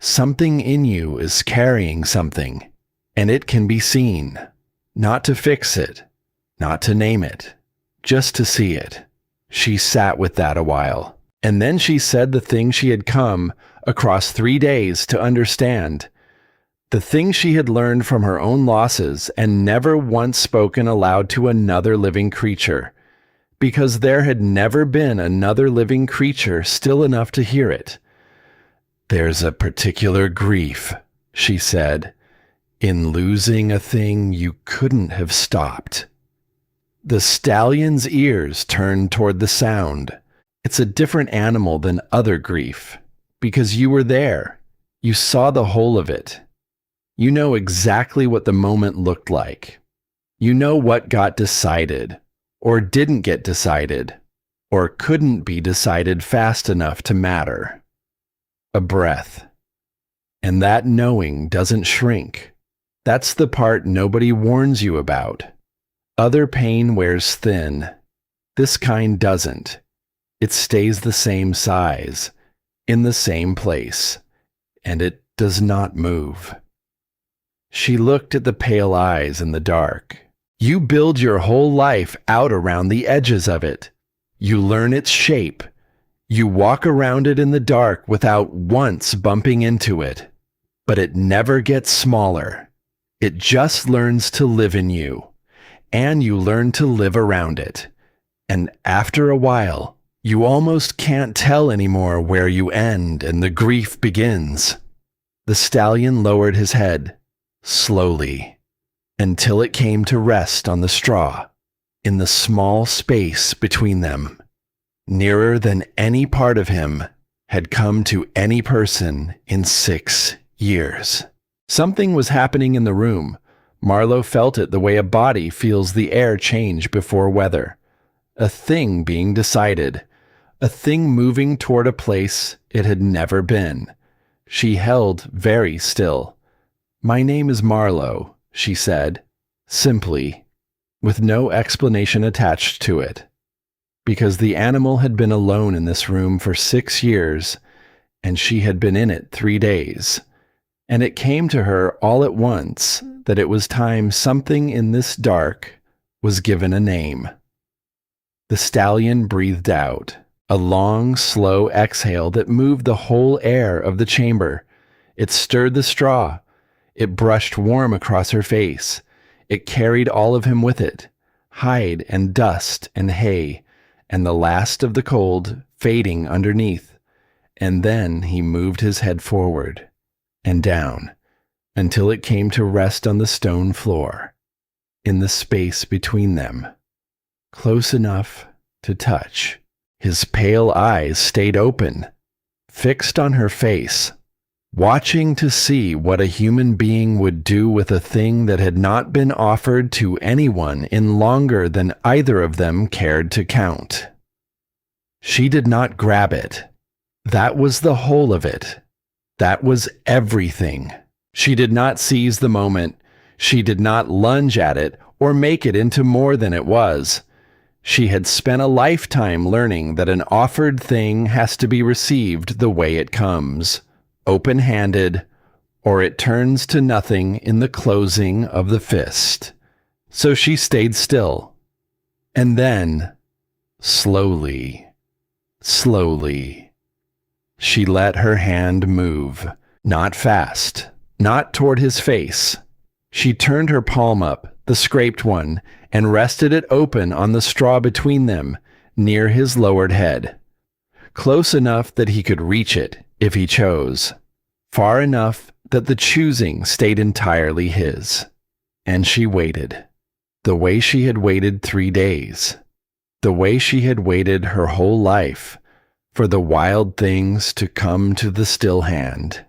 "Something in you is carrying something, and it can be seen." Not to fix it, not to name it, just to see it. She sat with that a while, and then she said the thing she had come across 3 days to understand. The thing she had learned from her own losses and never once spoken aloud to another living creature, because there had never been another living creature still enough to hear it. "There's a particular grief," she said, "in losing a thing you couldn't have stopped." The stallion's ears turned toward the sound. "It's a different animal than other grief, because you were there. You saw the whole of it. You know exactly what the moment looked like. You know what got decided, or didn't get decided, or couldn't be decided fast enough to matter. A breath. And that knowing doesn't shrink. That's the part nobody warns you about. Other pain wears thin. This kind doesn't. It stays the same size, in the same place, and it does not move." She looked at the pale eyes in the dark. "You build your whole life out around the edges of it. You learn its shape. You walk around it in the dark without once bumping into it. But it never gets smaller. It just learns to live in you. And you learn to live around it. And after a while, you almost can't tell anymore where you end and the grief begins." The stallion lowered his head, slowly, until it came to rest on the straw, in the small space between them, nearer than any part of him had come to any person in 6 years. Something was happening in the room. Marlowe felt it the way a body feels the air change before weather. A thing being decided. A thing moving toward a place it had never been. She held very still. "My name is Marlowe," she said, simply, with no explanation attached to it, because the animal had been alone in this room for 6 years, and she had been in it 3 days, and it came to her all at once that it was time something in this dark was given a name. The stallion breathed out, a long, slow exhale that moved the whole air of the chamber. It stirred the straw. It brushed warm across her face. It carried all of him with it, hide and dust and hay, and the last of the cold fading underneath. And then he moved his head forward and down until it came to rest on the stone floor, in the space between them, close enough to touch. His pale eyes stayed open, fixed on her face, watching to see what a human being would do with a thing that had not been offered to anyone in longer than either of them cared to count. She did not grab it. That was the whole of it. That was everything. She did not seize the moment. She did not lunge at it or make it into more than it was. She had spent a lifetime learning that an offered thing has to be received the way it comes, open-handed, or it turns to nothing in the closing of the fist. So she stayed still. And then, slowly, she let her hand move, not fast, not toward his face. She turned her palm up, the scraped one, and rested it open on the straw between them, near his lowered head. Close enough that he could reach it, if he chose. Far enough that the choosing stayed entirely his. And she waited. The way she had waited 3 days. The way she had waited her whole life, for the wild things to come to the still hand.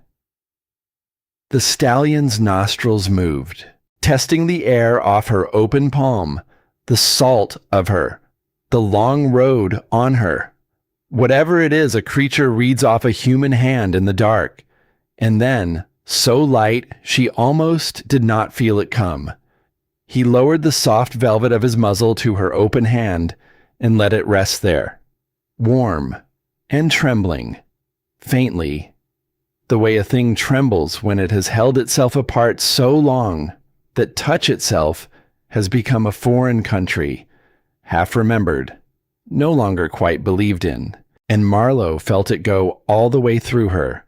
The stallion's nostrils moved, testing the air off her open palm, the salt of her, the long road on her. Whatever it is a creature reads off a human hand in the dark, and then, so light she almost did not feel it come. He lowered the soft velvet of his muzzle to her open hand and let it rest there, warm and trembling, faintly, the way a thing trembles when it has held itself apart so long that touch itself has become a foreign country, half remembered, no longer quite believed in, and Marlowe felt it go all the way through her.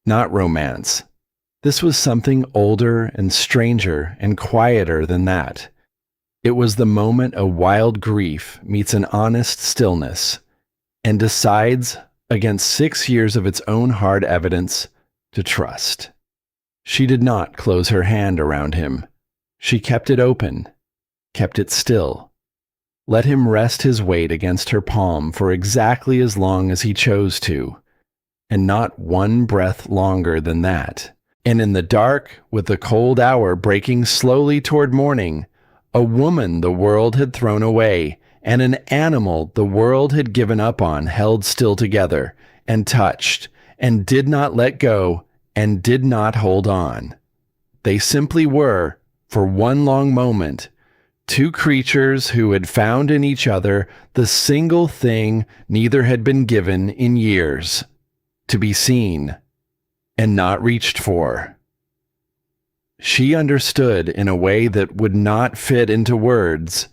Not romance. This was something older and stranger and quieter than that. It was the moment a wild grief meets an honest stillness, and decides, against 6 years of its own hard evidence, to trust. She did not close her hand around him. She kept it open, kept it still. Let him rest his weight against her palm for exactly as long as he chose to, and not one breath longer than that. And in the dark, with the cold hour breaking slowly toward morning, a woman the world had thrown away, and an animal the world had given up on held still together, and touched, and did not let go, and did not hold on. They simply were, for one long moment, two creatures who had found in each other the single thing neither had been given in years, to be seen, and not reached for. She understood in a way that would not fit into words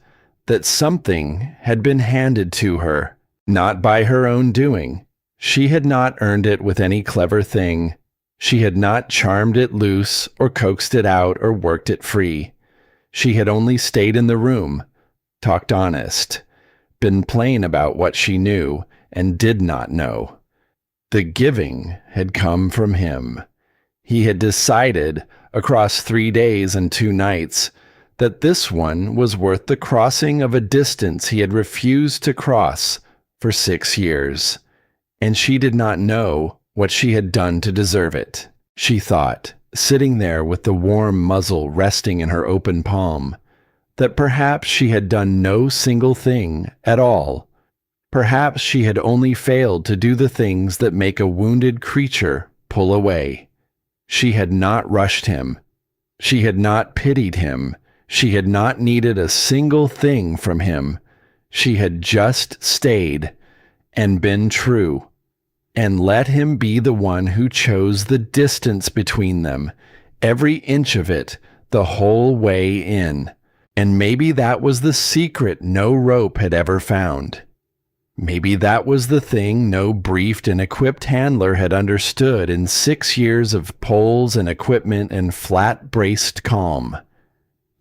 that something had been handed to her, not by her own doing. She had not earned it with any clever thing. She had not charmed it loose or coaxed it out or worked it free. She had only stayed in the room, talked honest, been plain about what she knew and did not know. The giving had come from him. He had decided, across 3 days and 2 nights, that this one was worth the crossing of a distance he had refused to cross for 6 years. And she did not know what she had done to deserve it. She thought, sitting there with the warm muzzle resting in her open palm, that perhaps she had done no single thing at all. Perhaps she had only failed to do the things that make a wounded creature pull away. She had not rushed him. She had not pitied him. She had not needed a single thing from him. She had just stayed and been true, and let him be the one who chose the distance between them, every inch of it, the whole way in. And maybe that was the secret no rope had ever found. Maybe that was the thing no briefed and equipped handler had understood in 6 years of poles and equipment and flat-braced calm.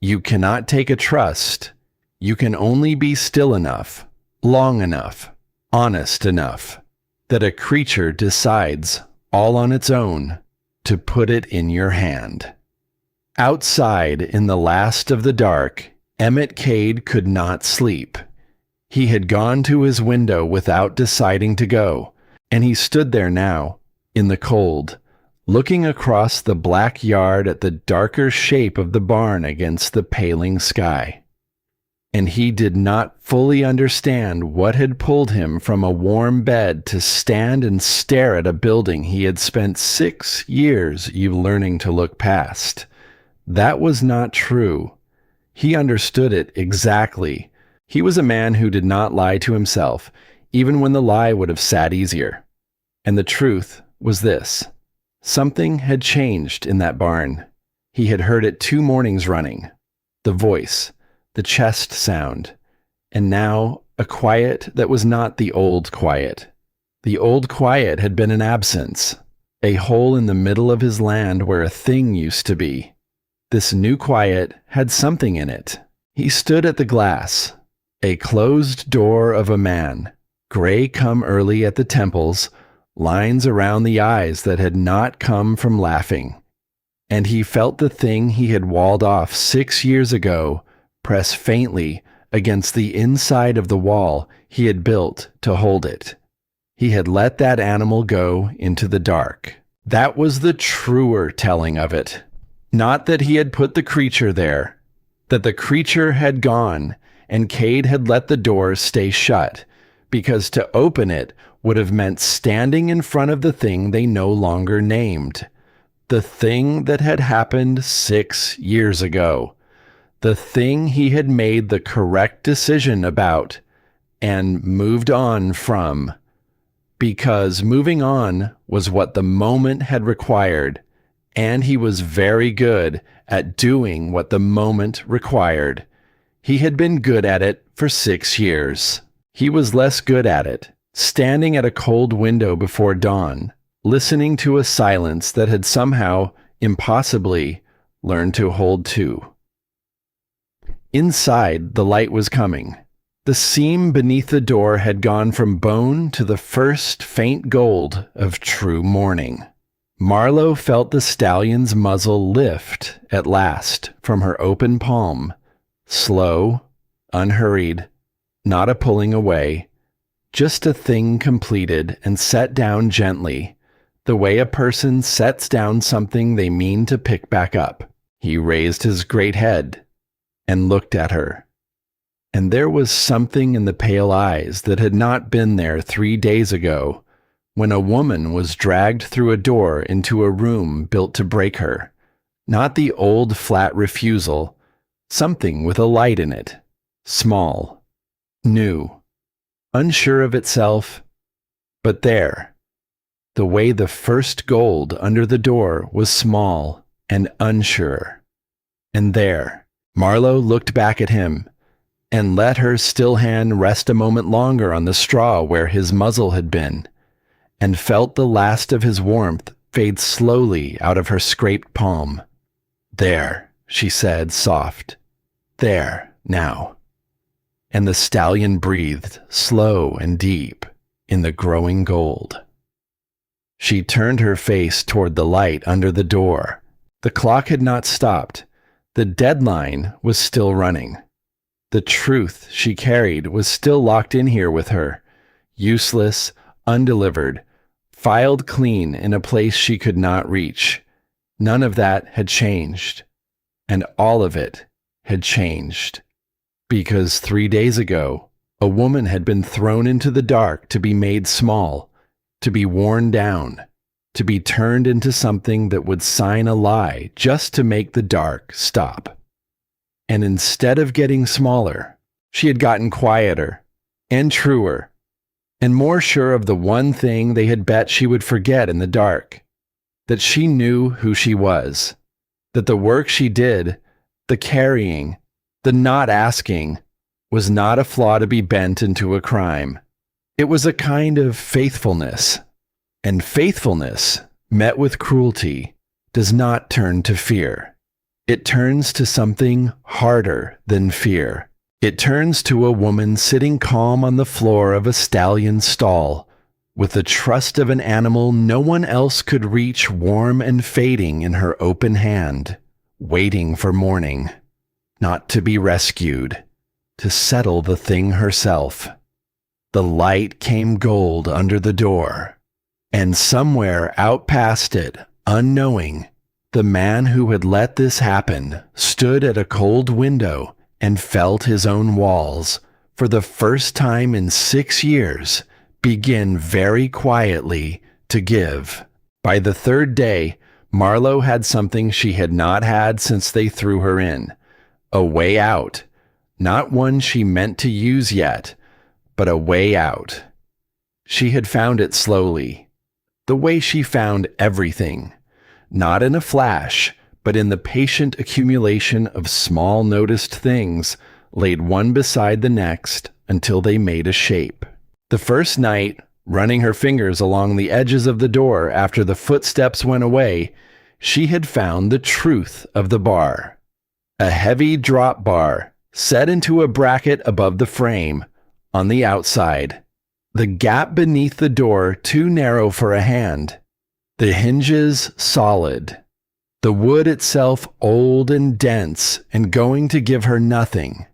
You cannot take a trust. You can only be still enough, long enough, honest enough, that a creature decides, all on its own, to put it in your hand. Outside, in the last of the dark, Emmett Cade could not sleep. He had gone to his window without deciding to go, and he stood there now, in the cold, looking across the black yard at the darker shape of the barn against the paling sky. And he did not fully understand what had pulled him from a warm bed to stand and stare at a building he had spent 6 years learning to look past. That was not true. He understood it exactly. He was a man who did not lie to himself, even when the lie would have sat easier. And the truth was this. Something had changed in that barn. He had heard it 2 mornings running. The voice, the chest sound, and now a quiet that was not the old quiet. The old quiet had been an absence, a hole in the middle of his land where a thing used to be. This new quiet had something in it. He stood at the glass, a closed door of a man, gray come early at the temples, lines around the eyes that had not come from laughing. And he felt the thing he had walled off 6 years ago press faintly against the inside of the wall he had built to hold it. He had let that animal go into the dark. That was the truer telling of it. Not that he had put the creature there, that the creature had gone and Cade had let the door stay shut, because to open it would have meant standing in front of the thing they no longer named. The thing that had happened 6 years ago. The thing he had made the correct decision about and moved on from. Because moving on was what the moment had required, and he was very good at doing what the moment required. He had been good at it for 6 years. He was less good at it, standing at a cold window before dawn, listening to a silence that had somehow, impossibly, learned to hold too. Inside, the light was coming. The seam beneath the door had gone from bone to the first faint gold of true morning. Marlowe felt the stallion's muzzle lift at last from her open palm, slow, unhurried, not a pulling away, just a thing completed and set down gently, the way a person sets down something they mean to pick back up. He raised his great head and looked at her. And there was something in the pale eyes that had not been there 3 days ago, when a woman was dragged through a door into a room built to break her. Not the old flat refusal, something with a light in it, small, new, unsure of itself, but there. The way the first gold under the door was small and unsure. And there, Marlowe looked back at him, and let her still hand rest a moment longer on the straw where his muzzle had been, and felt the last of his warmth fade slowly out of her scraped palm. There, she said, soft. There, now. And the stallion breathed, slow and deep, in the growing gold. She turned her face toward the light under the door. The clock had not stopped. The deadline was still running. The truth she carried was still locked in here with her, useless, undelivered, filed clean in a place she could not reach. None of that had changed, and all of it had changed. Because 3 days ago, a woman had been thrown into the dark to be made small, to be worn down, to be turned into something that would sign a lie just to make the dark stop. And instead of getting smaller, she had gotten quieter and truer and more sure of the one thing they had bet she would forget in the dark, that she knew who she was, that the work she did, the carrying, the not asking, was not a flaw to be bent into a crime. It was a kind of faithfulness, and faithfulness, met with cruelty, does not turn to fear. It turns to something harder than fear. It turns to a woman sitting calm on the floor of a stallion stall, with the trust of an animal no one else could reach, warm and fading in her open hand, waiting for morning, not to be rescued, to settle the thing herself. The light came gold under the door, and somewhere out past it, unknowing, the man who had let this happen stood at a cold window and felt his own walls, for the first time in 6 years, begin very quietly to give. By the 3rd day, Marlowe had something she had not had since they threw her in. A way out. Not one she meant to use yet, but a way out. She had found it slowly. The way she found everything. Not in a flash, but in the patient accumulation of small noticed things laid one beside the next until they made a shape. The first night, running her fingers along the edges of the door after the footsteps went away, she had found the truth of the bar. A heavy drop bar set into a bracket above the frame, on the outside. The gap beneath the door too narrow for a hand. The hinges solid. The wood itself old and dense and going to give her nothing.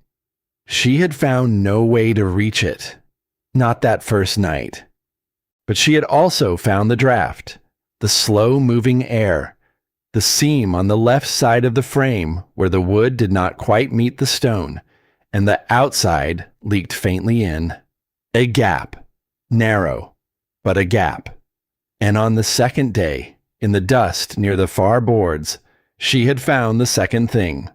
She had found no way to reach it. Not that first night. But she had also found the draft, the slow-moving air, the seam on the left side of the frame where the wood did not quite meet the stone, and the outside leaked faintly in. A gap, narrow, but a gap. And on the second day, in the dust near the far boards, she had found the second thing.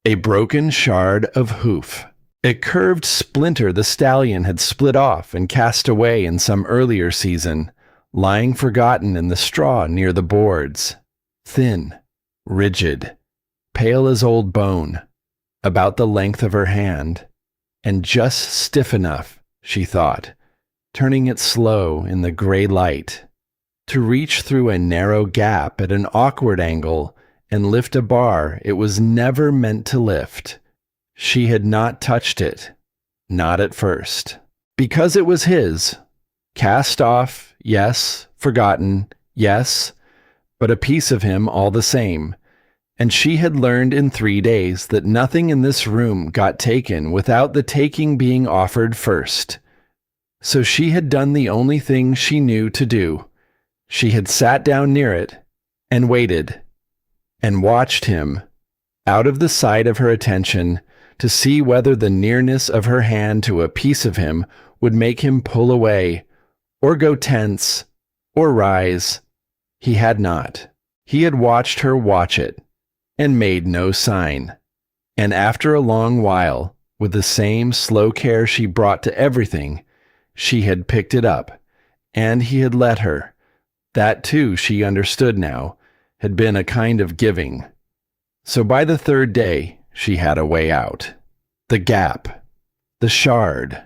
A broken shard of hoof. A curved splinter the stallion had split off and cast away in some earlier season, lying forgotten in the straw near the boards. Thin, rigid, pale as old bone, about the length of her hand, and just stiff enough, she thought, turning it slow in the gray light, to reach through a narrow gap at an awkward angle and lift a bar it was never meant to lift. She had not touched it, not at first. Because it was his. Cast off, yes. Forgotten, yes. But a piece of him all the same. And she had learned in 3 days that nothing in this room got taken without the taking being offered first. So she had done the only thing she knew to do. She had sat down near it and waited and watched him, out of the sight of her attention, to see whether the nearness of her hand to a piece of him would make him pull away, or go tense, or rise. He had not. He had watched her watch it, and made no sign. And after a long while, with the same slow care she brought to everything, she had picked it up, and he had let her. That too, she understood now, had been a kind of giving. So by the third day, she had a way out. The gap. The shard.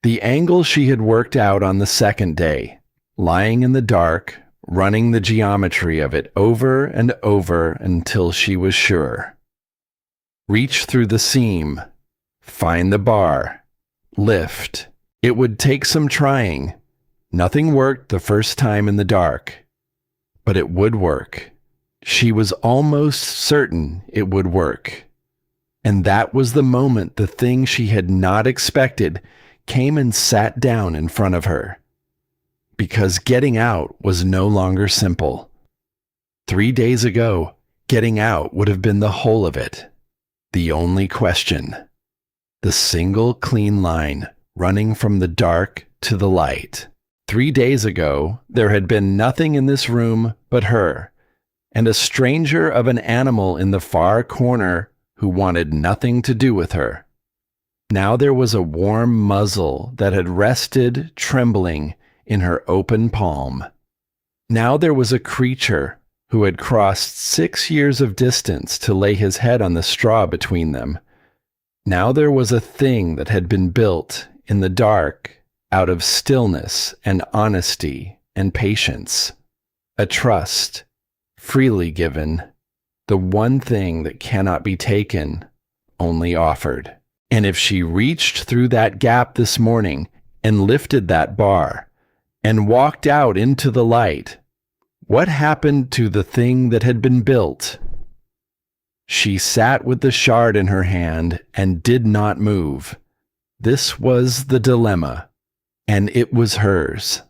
The angle she had worked out on the second day, lying in the dark, running the geometry of it over and over until she was sure. Reach through the seam. Find the bar. Lift. It would take some trying. Nothing worked the first time in the dark. But it would work. She was almost certain it would work. And that was the moment the thing she had not expected came and sat down in front of her. Because getting out was no longer simple. 3 days ago, getting out would have been the whole of it. The only question. The single clean line running from the dark to the light. 3 days ago, there had been nothing in this room but her, and a stranger of an animal in the far corner who wanted nothing to do with her. Now there was a warm muzzle that had rested, trembling, in her open palm. Now there was a creature who had crossed 6 years of distance to lay his head on the straw between them. Now there was a thing that had been built in the dark out of stillness and honesty and patience. A trust, freely given, the one thing that cannot be taken, only offered. And if she reached through that gap this morning and lifted that bar and walked out into the light, what happened to the thing that had been built? She sat with the shard in her hand and did not move. This was the dilemma, and it was hers,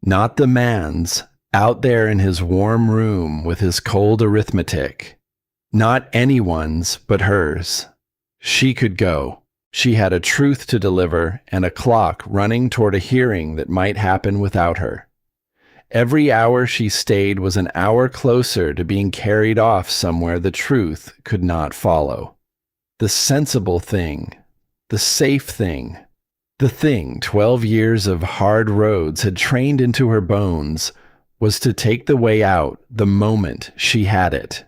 not the man's, out there in his warm room with his cold arithmetic. Not anyone's but hers. She could go. She had a truth to deliver and a clock running toward a hearing that might happen without her. Every hour she stayed was an hour closer to being carried off somewhere the truth could not follow. The sensible thing, the safe thing, the thing 12 years of hard roads had trained into her bones was to take the way out the moment she had it.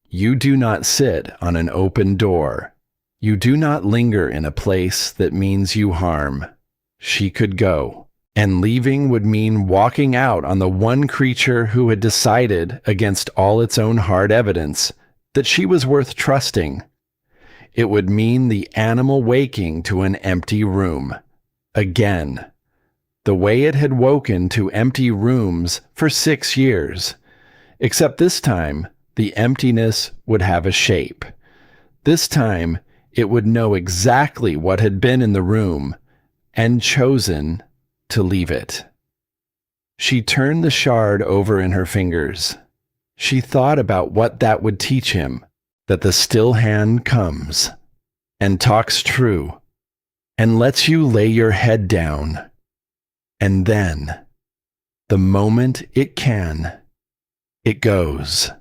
You do not sit on an open door. You do not linger in a place that means you harm. She could go. And leaving would mean walking out on the one creature who had decided, against all its own hard evidence, that she was worth trusting. It would mean the animal waking to an empty room. Again. The way it had woken to empty rooms for 6 years. Except this time, the emptiness would have a shape. This time, it would know exactly what had been in the room, and chosen to leave it. She turned the shard over in her fingers. She thought about what that would teach him, that the still hand comes, and talks true, and lets you lay your head down. And then, the moment it can, it goes.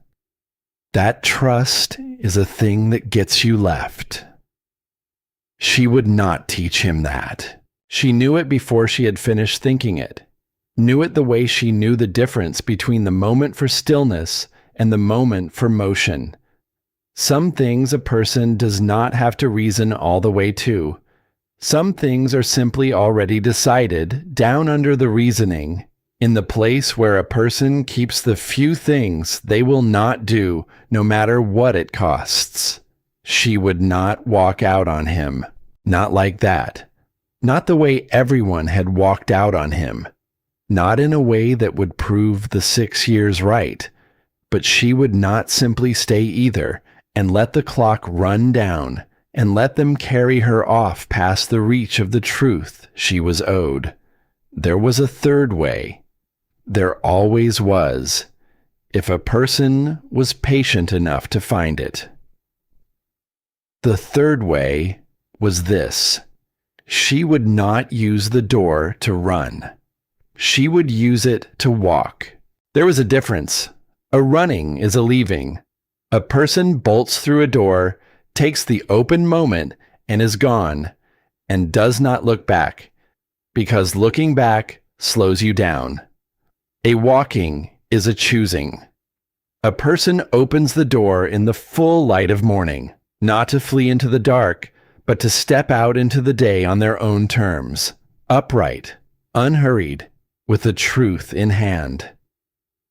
That trust is a thing that gets you left. She would not teach him that. She knew it before she had finished thinking it, knew it the way she knew the difference between the moment for stillness and the moment for motion. Some things a person does not have to reason all the way to. Some things are simply already decided down under the reasoning, in the place where a person keeps the few things they will not do no matter what it costs. She would not walk out on him, not like that. Not the way everyone had walked out on him. Not in a way that would prove the 6 years right. But she would not simply stay either and let the clock run down and let them carry her off past the reach of the truth she was owed. There was a third way. There always was, if a person was patient enough to find it. The third way was this. She would not use the door to run. She would use it to walk. There was a difference. A running is a leaving. A person bolts through a door, takes the open moment, and is gone, and does not look back, because looking back slows you down. A walking is a choosing. A person opens the door in the full light of morning, not to flee into the dark, but to step out into the day on their own terms, upright, unhurried, with the truth in hand.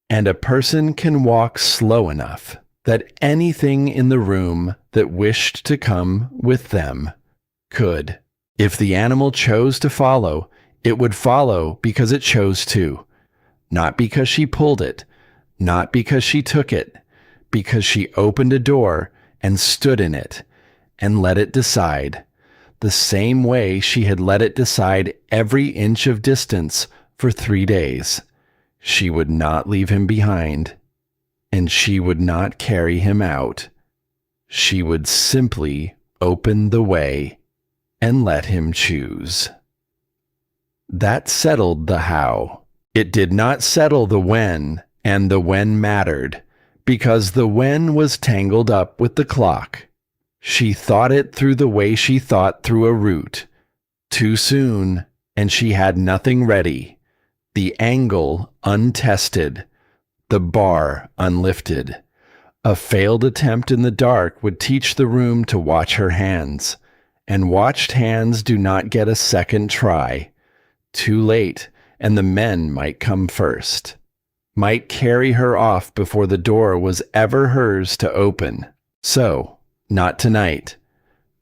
And a person can walk slow enough that anything in the room that wished to come with them could. If the animal chose to follow, it would follow because it chose to, not because she pulled it, not because she took it, because she opened a door and stood in it, and let it decide, the same way she had let it decide every inch of distance for 3 days. She would not leave him behind, and she would not carry him out. She would simply open the way and let him choose. That settled the how. It did not settle the when, and the when mattered, because the when was tangled up with the clock. She thought it through the way she thought through a route. Too soon, and she had nothing ready. The angle untested. The bar unlifted. A failed attempt in the dark would teach the room to watch her hands, and watched hands do not get a second try. Too late, and the men might come first. Might carry her off before the door was ever hers to open. So, not tonight.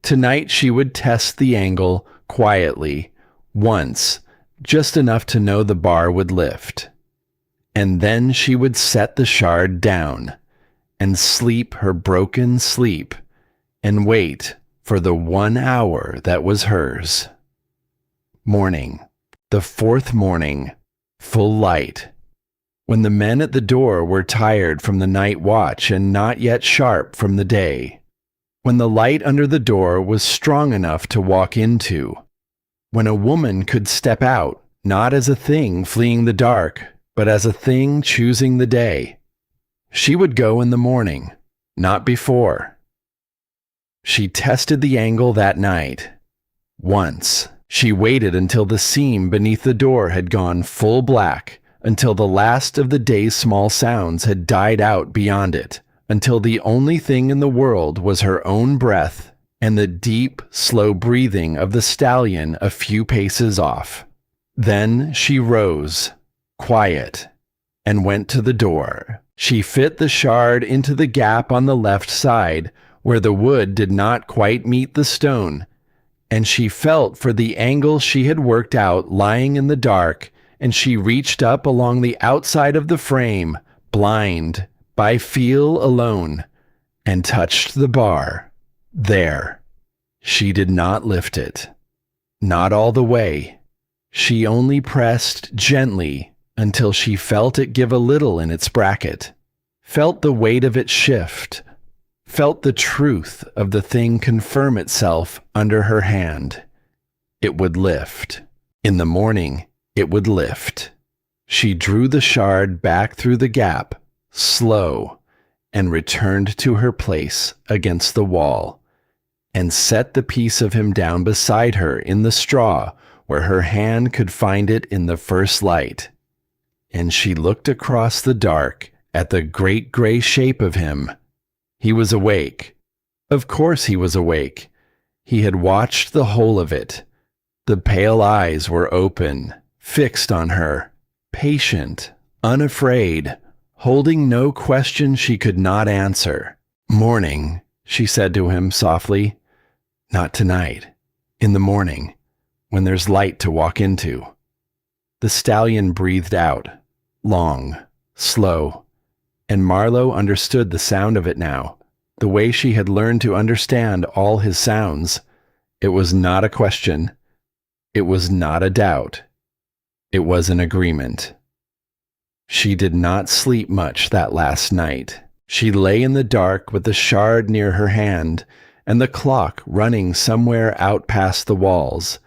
Tonight she would test the angle quietly, once, just enough to know the bar would lift. And then she would set the shard down, and sleep her broken sleep, and wait for the 1 hour that was hers. Morning. The fourth morning. Full light. When the men at the door were tired from the night watch and not yet sharp from the day. When the light under the door was strong enough to walk into. When a woman could step out, not as a thing fleeing the dark, but as a thing choosing the day. She would go in the morning, not before. She tested the angle that night. Once, she waited until the seam beneath the door had gone full black, until the last of the day's small sounds had died out beyond it, until the only thing in the world was her own breath and the deep, slow breathing of the stallion a few paces off. Then she rose, quiet, and went to the door. She fit the shard into the gap on the left side, where the wood did not quite meet the stone, and she felt for the angle she had worked out lying in the dark, and she reached up along the outside of the frame, blind, by feel alone, and touched the bar. There. She did not lift it. Not all the way. She only pressed gently until she felt it give a little in its bracket, felt the weight of it shift, felt the truth of the thing confirm itself under her hand. It would lift. In the morning, it would lift. She drew the shard back through the gap, slow, and returned to her place against the wall, and set the piece of him down beside her in the straw where her hand could find it in the first light. And she looked across the dark at the great gray shape of him. He was awake. Of course he was awake. He had watched the whole of it. The pale eyes were open, fixed on her, patient, unafraid, holding no question she could not answer. "Morning," she said to him softly. "Not tonight. In the morning, when there's light to walk into." The stallion breathed out, long, slow, and Marlowe understood the sound of it now, the way she had learned to understand all his sounds. It was not a question. It was not a doubt. It was an agreement. She did not sleep much that last night. She lay in the dark with the shard near her hand and the clock running somewhere out past the walls,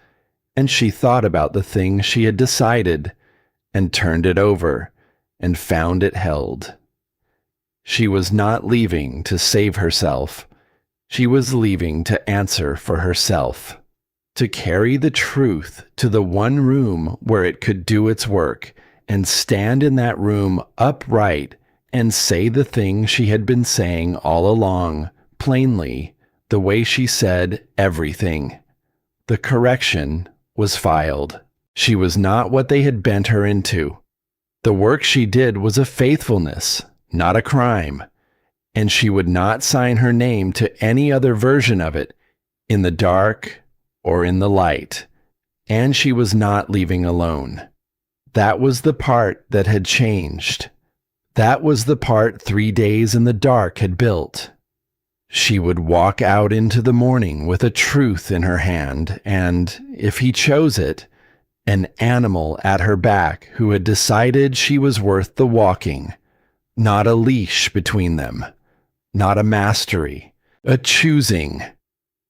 and she thought about the thing she had decided, and turned it over, and found it held. She was not leaving to save herself. She was leaving to answer for herself, to carry the truth to the one room where it could do its work, and stand in that room upright and say the thing she had been saying all along, plainly, the way she said everything. The correction was filed. She was not what they had bent her into. The work she did was a faithfulness, not a crime, and she would not sign her name to any other version of it, in the dark or in the light, and she was not leaving alone. That was the part that had changed. That was the part 3 days in the dark had built. She would walk out into the morning with a truth in her hand and, if he chose it, an animal at her back who had decided she was worth the walking. Not a leash between them. Not a mastery. A choosing.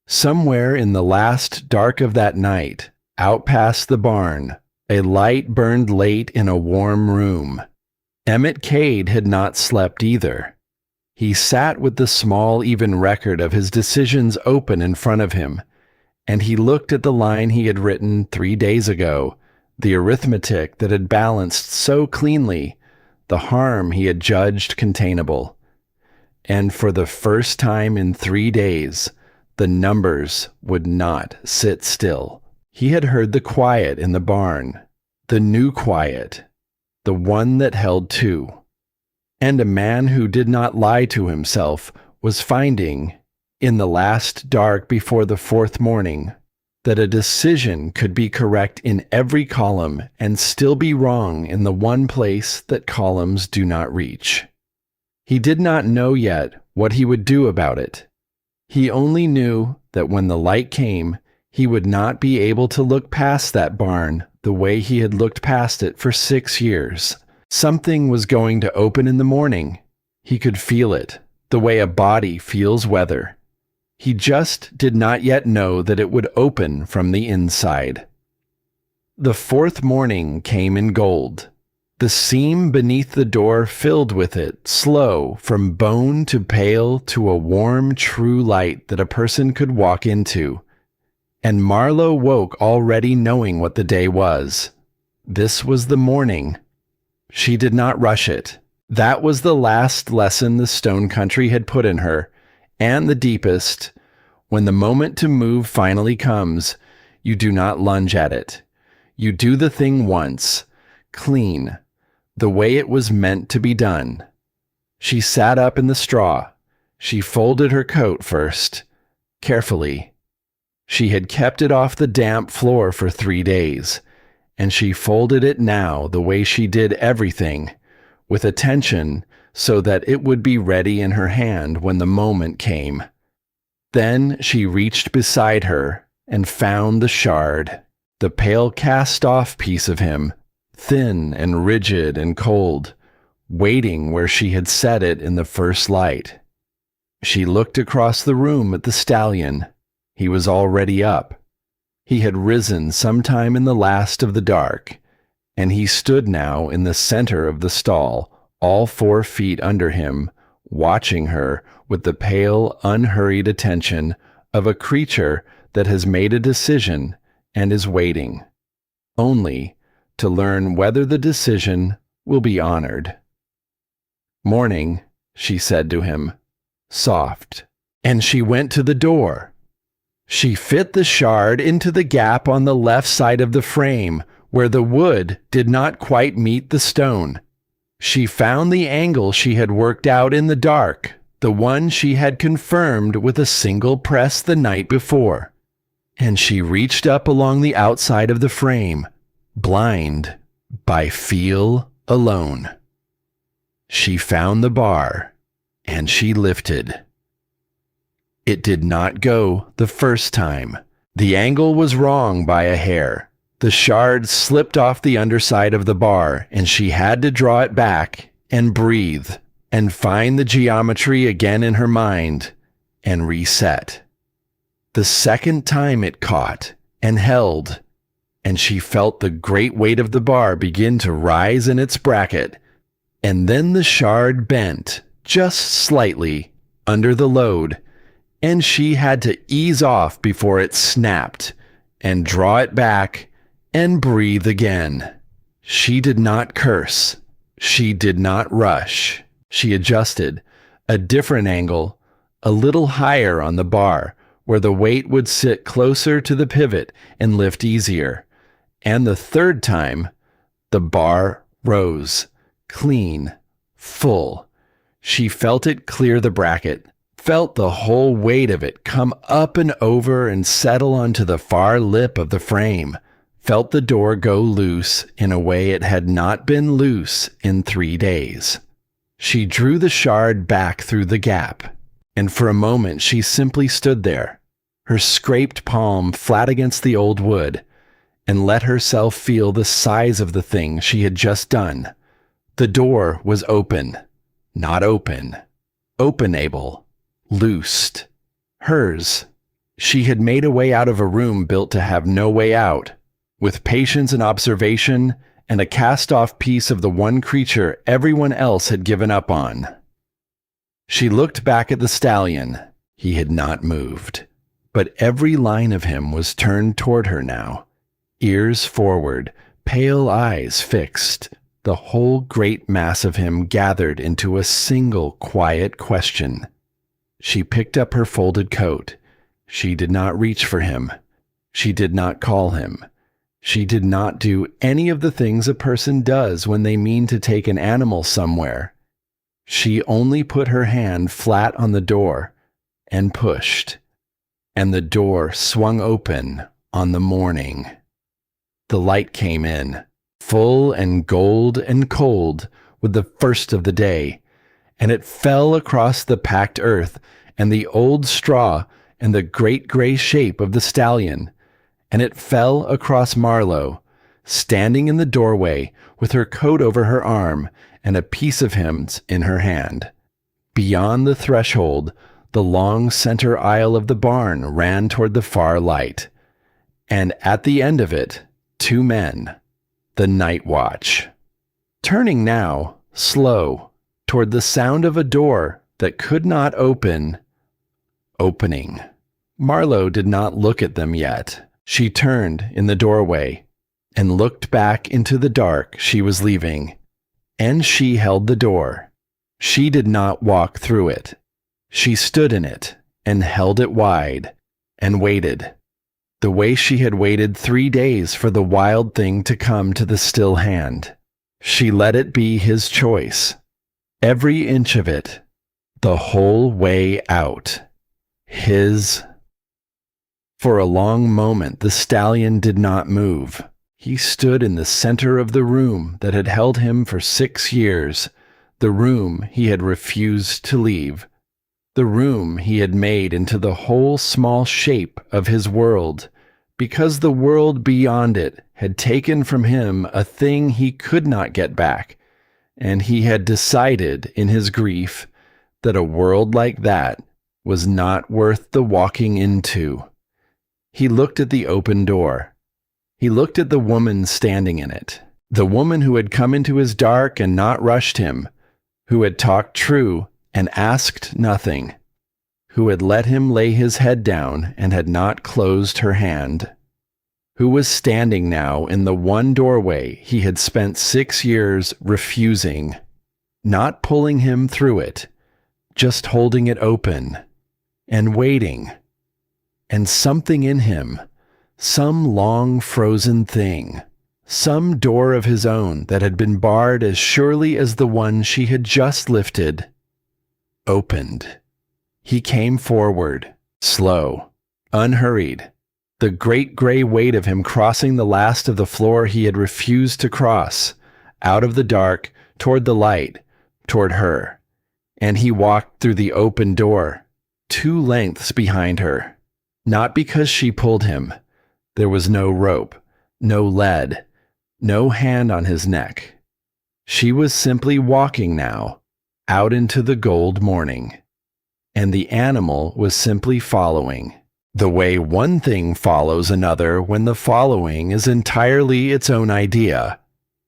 Somewhere in the last dark of that night, out past the barn, a light burned late in a warm room. Emmett Cade had not slept either. He sat with the small, even record of his decisions open in front of him, and he looked at the line he had written 3 days ago, the arithmetic that had balanced so cleanly, the harm he had judged containable. And for the first time in 3 days, the numbers would not sit still. He had heard the quiet in the barn, the new quiet, the one that held two. And a man who did not lie to himself was finding, in the last dark before the fourth morning, that a decision could be correct in every column and still be wrong in the one place that columns do not reach. He did not know yet what he would do about it. He only knew that when the light came, he would not be able to look past that barn the way he had looked past it for 6 years. Something was going to open in the morning. He could feel it, the way a body feels weather. He just did not yet know that it would open from the inside. The fourth morning came in gold. The seam beneath the door filled with it, slow, from bone to pale to a warm, true light that a person could walk into. And Marlowe woke already knowing what the day was. This was the morning. She did not rush it. That was the last lesson the Stone Country had put in her, and the deepest. When the moment to move finally comes, you do not lunge at it. You do the thing once, clean, the way it was meant to be done. She sat up in the straw. She folded her coat first, carefully. She had kept it off the damp floor for 3 days, and she folded it now the way she did everything, with attention so that it would be ready in her hand when the moment came. Then she reached beside her and found the shard, the pale cast-off piece of him, thin and rigid and cold, waiting where she had set it in the first light. She looked across the room at the stallion. He was already up. He had risen sometime in the last of the dark, and he stood now in the center of the stall, all 4 feet under him, watching her with the pale, unhurried attention of a creature that has made a decision and is waiting, only to learn whether the decision will be honored. "Morning," she said to him, soft, and she went to the door. She fit the shard into the gap on the left side of the frame, where the wood did not quite meet the stone. She found the angle she had worked out in the dark, the one she had confirmed with a single press the night before, and she reached up along the outside of the frame, blind by feel alone. She found the bar, and she lifted. It did not go the first time. The angle was wrong by a hair. The shard slipped off the underside of the bar, and she had to draw it back and breathe and find the geometry again in her mind and reset. The second time it caught and held, and she felt the great weight of the bar begin to rise in its bracket, and then the shard bent just slightly under the load, and she had to ease off before it snapped and draw it back and breathe again. She did not curse. She did not rush. She adjusted a different angle, a little higher on the bar, where the weight would sit closer to the pivot and lift easier. And the third time, the bar rose, clean, full. She felt it clear the bracket, felt the whole weight of it come up and over and settle onto the far lip of the frame, felt the door go loose in a way it had not been loose in 3 days. She drew the shard back through the gap, and for a moment she simply stood there, her scraped palm flat against the old wood, and let herself feel the size of the thing she had just done. The door was open, not open, openable, loosed. Hers. She had made a way out of a room built to have no way out, with patience and observation and a cast-off piece of the one creature everyone else had given up on. She looked back at the stallion. He had not moved, but every line of him was turned toward her now, ears forward, pale eyes fixed, the whole great mass of him gathered into a single quiet question. She picked up her folded coat. She did not reach for him. She did not call him. She did not do any of the things a person does when they mean to take an animal somewhere. She only put her hand flat on the door and pushed, and the door swung open on the morning. The light came in, full and gold and cold with the first of the day, and it fell across the packed earth and the old straw and the great gray shape of the stallion, and it fell across Marlowe, standing in the doorway with her coat over her arm and a piece of him in her hand. Beyond the threshold, the long center aisle of the barn ran toward the far light, and at the end of it, 2 men, the night watch. turning now, slow, toward the sound of a door that could not open, opening. Marlowe did not look at them yet. She turned in the doorway and looked back into the dark she was leaving, and she held the door. She did not walk through it. She stood in it and held it wide and waited, the way she had waited 3 days for the wild thing to come to the still hand. She let it be his choice, every inch of it, the whole way out. His. For a long moment the stallion did not move. He stood in the center of the room that had held him for 6 years, the room he had refused to leave, the room he had made into the whole small shape of his world, because the world beyond it had taken from him a thing he could not get back, and he had decided in his grief that a world like that was not worth the walking into. He looked at the open door. He looked at the woman standing in it, the woman who had come into his dark and not rushed him, who had talked true and asked nothing, who had let him lay his head down and had not closed her hand, who was standing now in the one doorway he had spent 6 years refusing, not pulling him through it, just holding it open and waiting. And something in him, some long frozen thing, some door of his own that had been barred as surely as the one she had just lifted, opened. He came forward, slow, unhurried, the great gray weight of him crossing the last of the floor he had refused to cross, out of the dark, toward the light, toward her. And he walked through the open door, 2 lengths behind her, not because she pulled him. There was no rope, no lead, no hand on his neck. She was simply walking now, out into the gold morning. And the animal was simply following, the way one thing follows another when the following is entirely its own idea,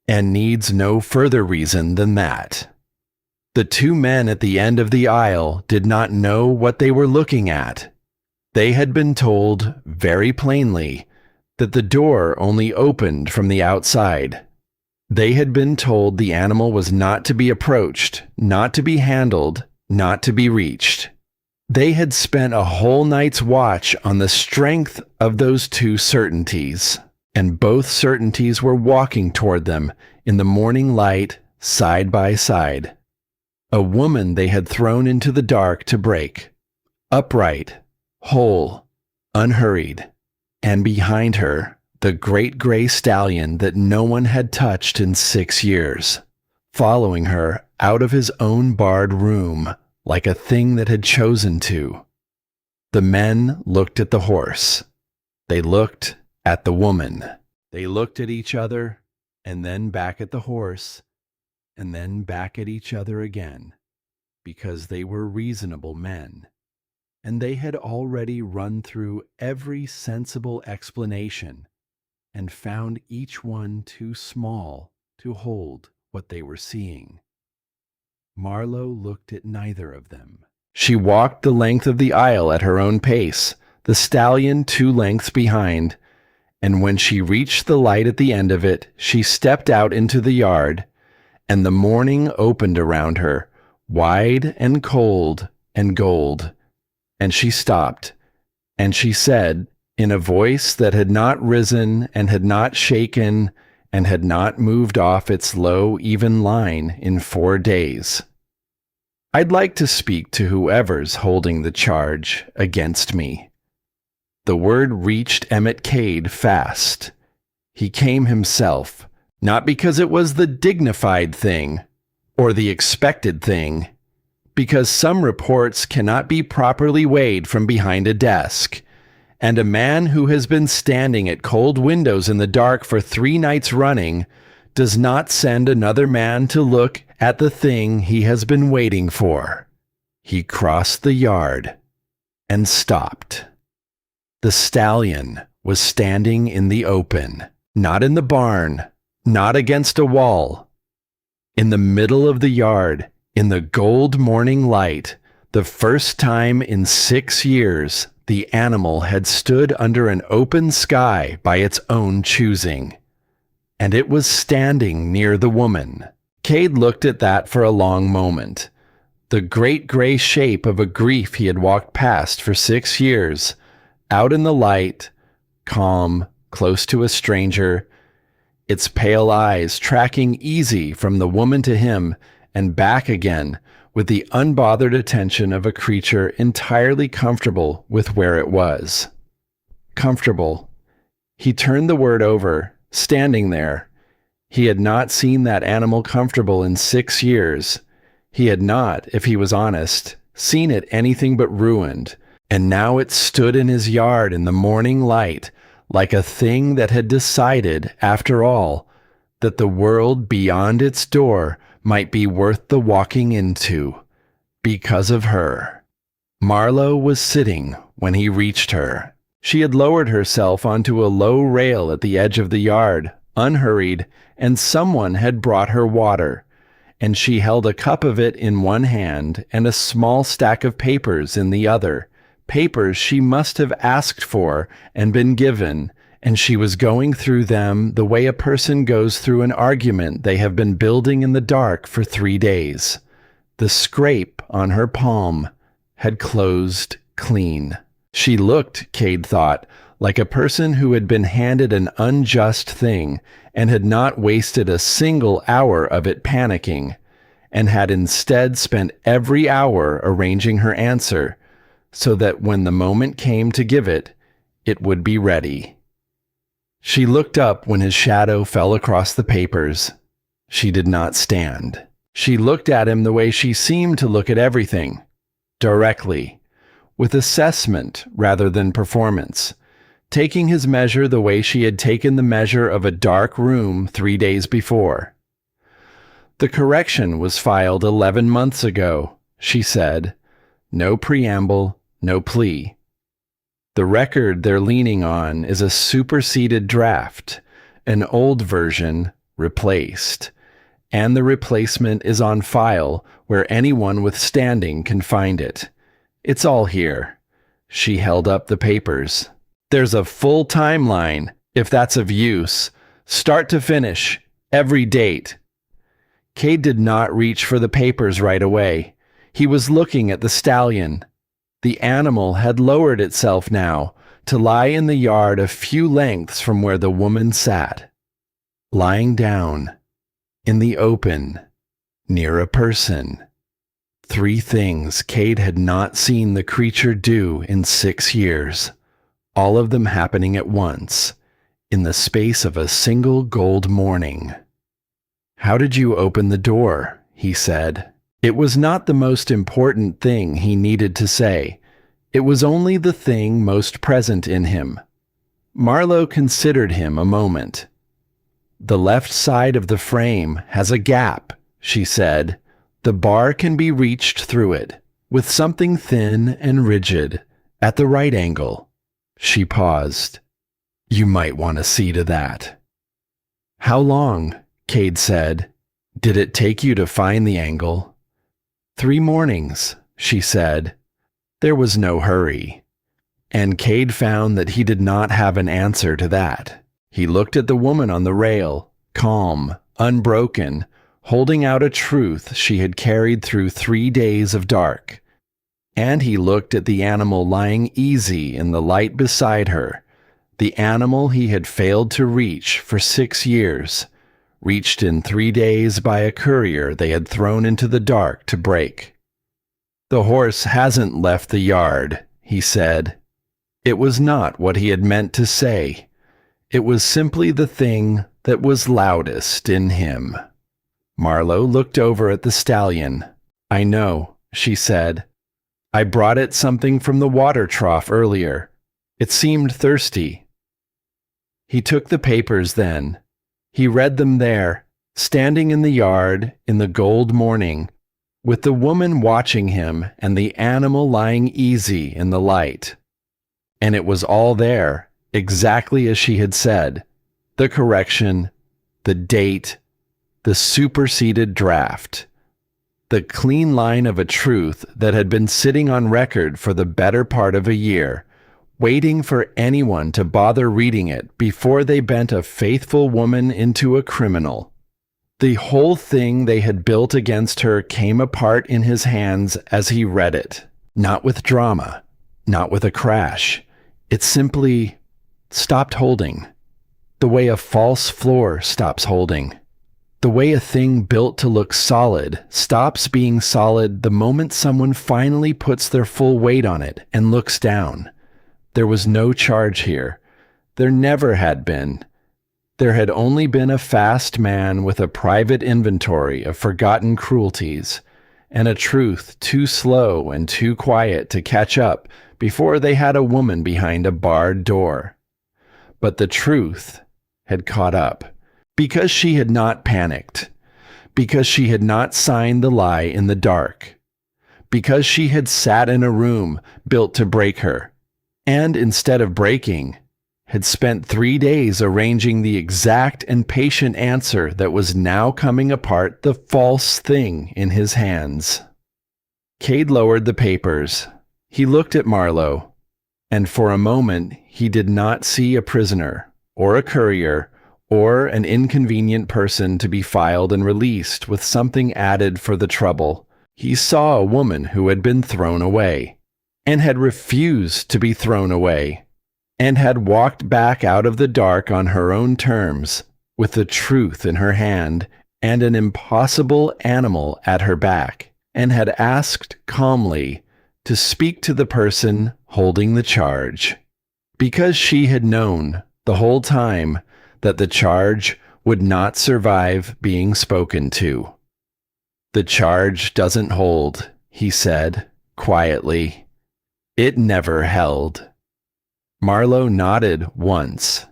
and needs no further reason than that. The 2 men at the end of the aisle did not know what they were looking at. They had been told, very plainly, that the door only opened from the outside. They had been told the animal was not to be approached, not to be handled, not to be reached. They had spent a whole night's watch on the strength of those 2 certainties, and both certainties were walking toward them in the morning light, side by side. A woman they had thrown into the dark to break, upright, whole, unhurried, and behind her, the great gray stallion that no one had touched in 6 years, following her out of his own barred room like a thing that had chosen to. The men looked at the horse. They looked at the woman. They looked at each other, and then back at the horse, and then back at each other again, because they were reasonable men. And they had already run through every sensible explanation and found each one too small to hold what they were seeing. Marlowe looked at neither of them. She walked the length of the aisle at her own pace, the stallion 2 lengths behind, and when she reached the light at the end of it, she stepped out into the yard, and the morning opened around her, wide and cold and gold. And she stopped, and she said, in a voice that had not risen and had not shaken and had not moved off its low, even line in 4 days, "I'd like to speak to whoever's holding the charge against me." The word reached Emmett Cade fast. He came himself, not because it was the dignified thing or the expected thing, because some reports cannot be properly weighed from behind a desk, and a man who has been standing at cold windows in the dark for 3 nights running does not send another man to look at the thing he has been waiting for. He crossed the yard and stopped. The stallion was standing in the open, not in the barn, not against a wall, In the middle of the yard, in the gold morning light, the first time in 6 years, the animal had stood under an open sky by its own choosing. And it was standing near the woman. Cade looked at that for a long moment. The great gray shape of a grief he had walked past for 6 years, out in the light, calm, close to a stranger, its pale eyes tracking easy from the woman to him and back again with the unbothered attention of a creature entirely comfortable with where it was. Comfortable. He turned the word over, standing there. He had not seen that animal comfortable in 6 years. He had not, if he was honest, seen it anything but ruined, and now it stood in his yard in the morning light, like a thing that had decided, after all, that the world beyond its door might be worth the walking into, because of her. Marlowe was sitting when he reached her. She had lowered herself onto a low rail at the edge of the yard, unhurried, and someone had brought her water, and she held a cup of it in one hand and a small stack of papers in the other. Papers she must have asked for and been given, and she was going through them the way a person goes through an argument they have been building in the dark for 3 days. The scrape on her palm had closed clean. She looked, Cade thought, like a person who had been handed an unjust thing and had not wasted a single hour of it panicking, and had instead spent every hour arranging her answer, so that when the moment came to give it, it would be ready. She looked up when his shadow fell across the papers. She did not stand. She looked at him the way she seemed to look at everything, directly, with assessment rather than performance, taking his measure the way she had taken the measure of a dark room 3 days before. The correction was filed 11 months ago, she said. No preamble, no plea. The record they're leaning on is a superseded draft, an old version replaced, and the replacement is on file where anyone with standing can find it. It's all here. She held up the papers. There's a full timeline, if that's of use, start to finish, every date. Cade did not reach for the papers right away. He was looking at the stallion. The animal had lowered itself now to lie in the yard a few lengths from where the woman sat, lying down, in the open, near a person. 3 things Cade had not seen the creature do in 6 years, all of them happening at once, in the space of a single gold morning. "How did you open the door?" he said. It was not the most important thing he needed to say. It was only the thing most present in him. Marlowe considered him a moment. "The left side of the frame has a gap," she said. "The bar can be reached through it, with something thin and rigid, at the right angle." She paused. "You might want to see to that." "How long?" Cade said. "Did it take you to find the angle?" 3 mornings, she said. There was no hurry. And Cade found that he did not have an answer to that. He looked at the woman on the rail, calm, unbroken, holding out a truth she had carried through 3 days of dark. And he looked at the animal lying easy in the light beside her, the animal he had failed to reach for 6 years, reached in 3 days by a courier they had thrown into the dark to break. "The horse hasn't left the yard," he said. It was not what he had meant to say. It was simply the thing that was loudest in him. Marlowe looked over at the stallion. "I know," she said. "I brought it something from the water trough earlier. It seemed thirsty." He took the papers then. He read them there, standing in the yard in the gold morning, with the woman watching him and the animal lying easy in the light. And it was all there, exactly as she had said. The correction, the date, the superseded draft, the clean line of a truth that had been sitting on record for the better part of a year, waiting for anyone to bother reading it before they bent a faithful woman into a criminal. The whole thing they had built against her came apart in his hands as he read it, not with drama, not with a crash. It simply stopped holding, the way a false floor stops holding. The way a thing built to look solid stops being solid the moment someone finally puts their full weight on it and looks down. There was no charge here. There never had been. There had only been a fast man with a private inventory of forgotten cruelties, and a truth too slow and too quiet to catch up before they had a woman behind a barred door. But the truth had caught up. Because she had not panicked, because she had not signed the lie in the dark, because she had sat in a room built to break her, and instead of breaking, had spent 3 days arranging the exact and patient answer that was now coming apart the false thing in his hands. Cade lowered the papers. He looked at Marlowe, and for a moment he did not see a prisoner, or a courier, or an inconvenient person to be filed and released with something added for the trouble. He saw a woman who had been thrown away, and had refused to be thrown away, and had walked back out of the dark on her own terms, with the truth in her hand and an impossible animal at her back, and had asked calmly to speak to the person holding the charge. Because she had known the whole time that the charge would not survive being spoken to. "The charge doesn't hold," he said, quietly. "It never held." Marlowe nodded once,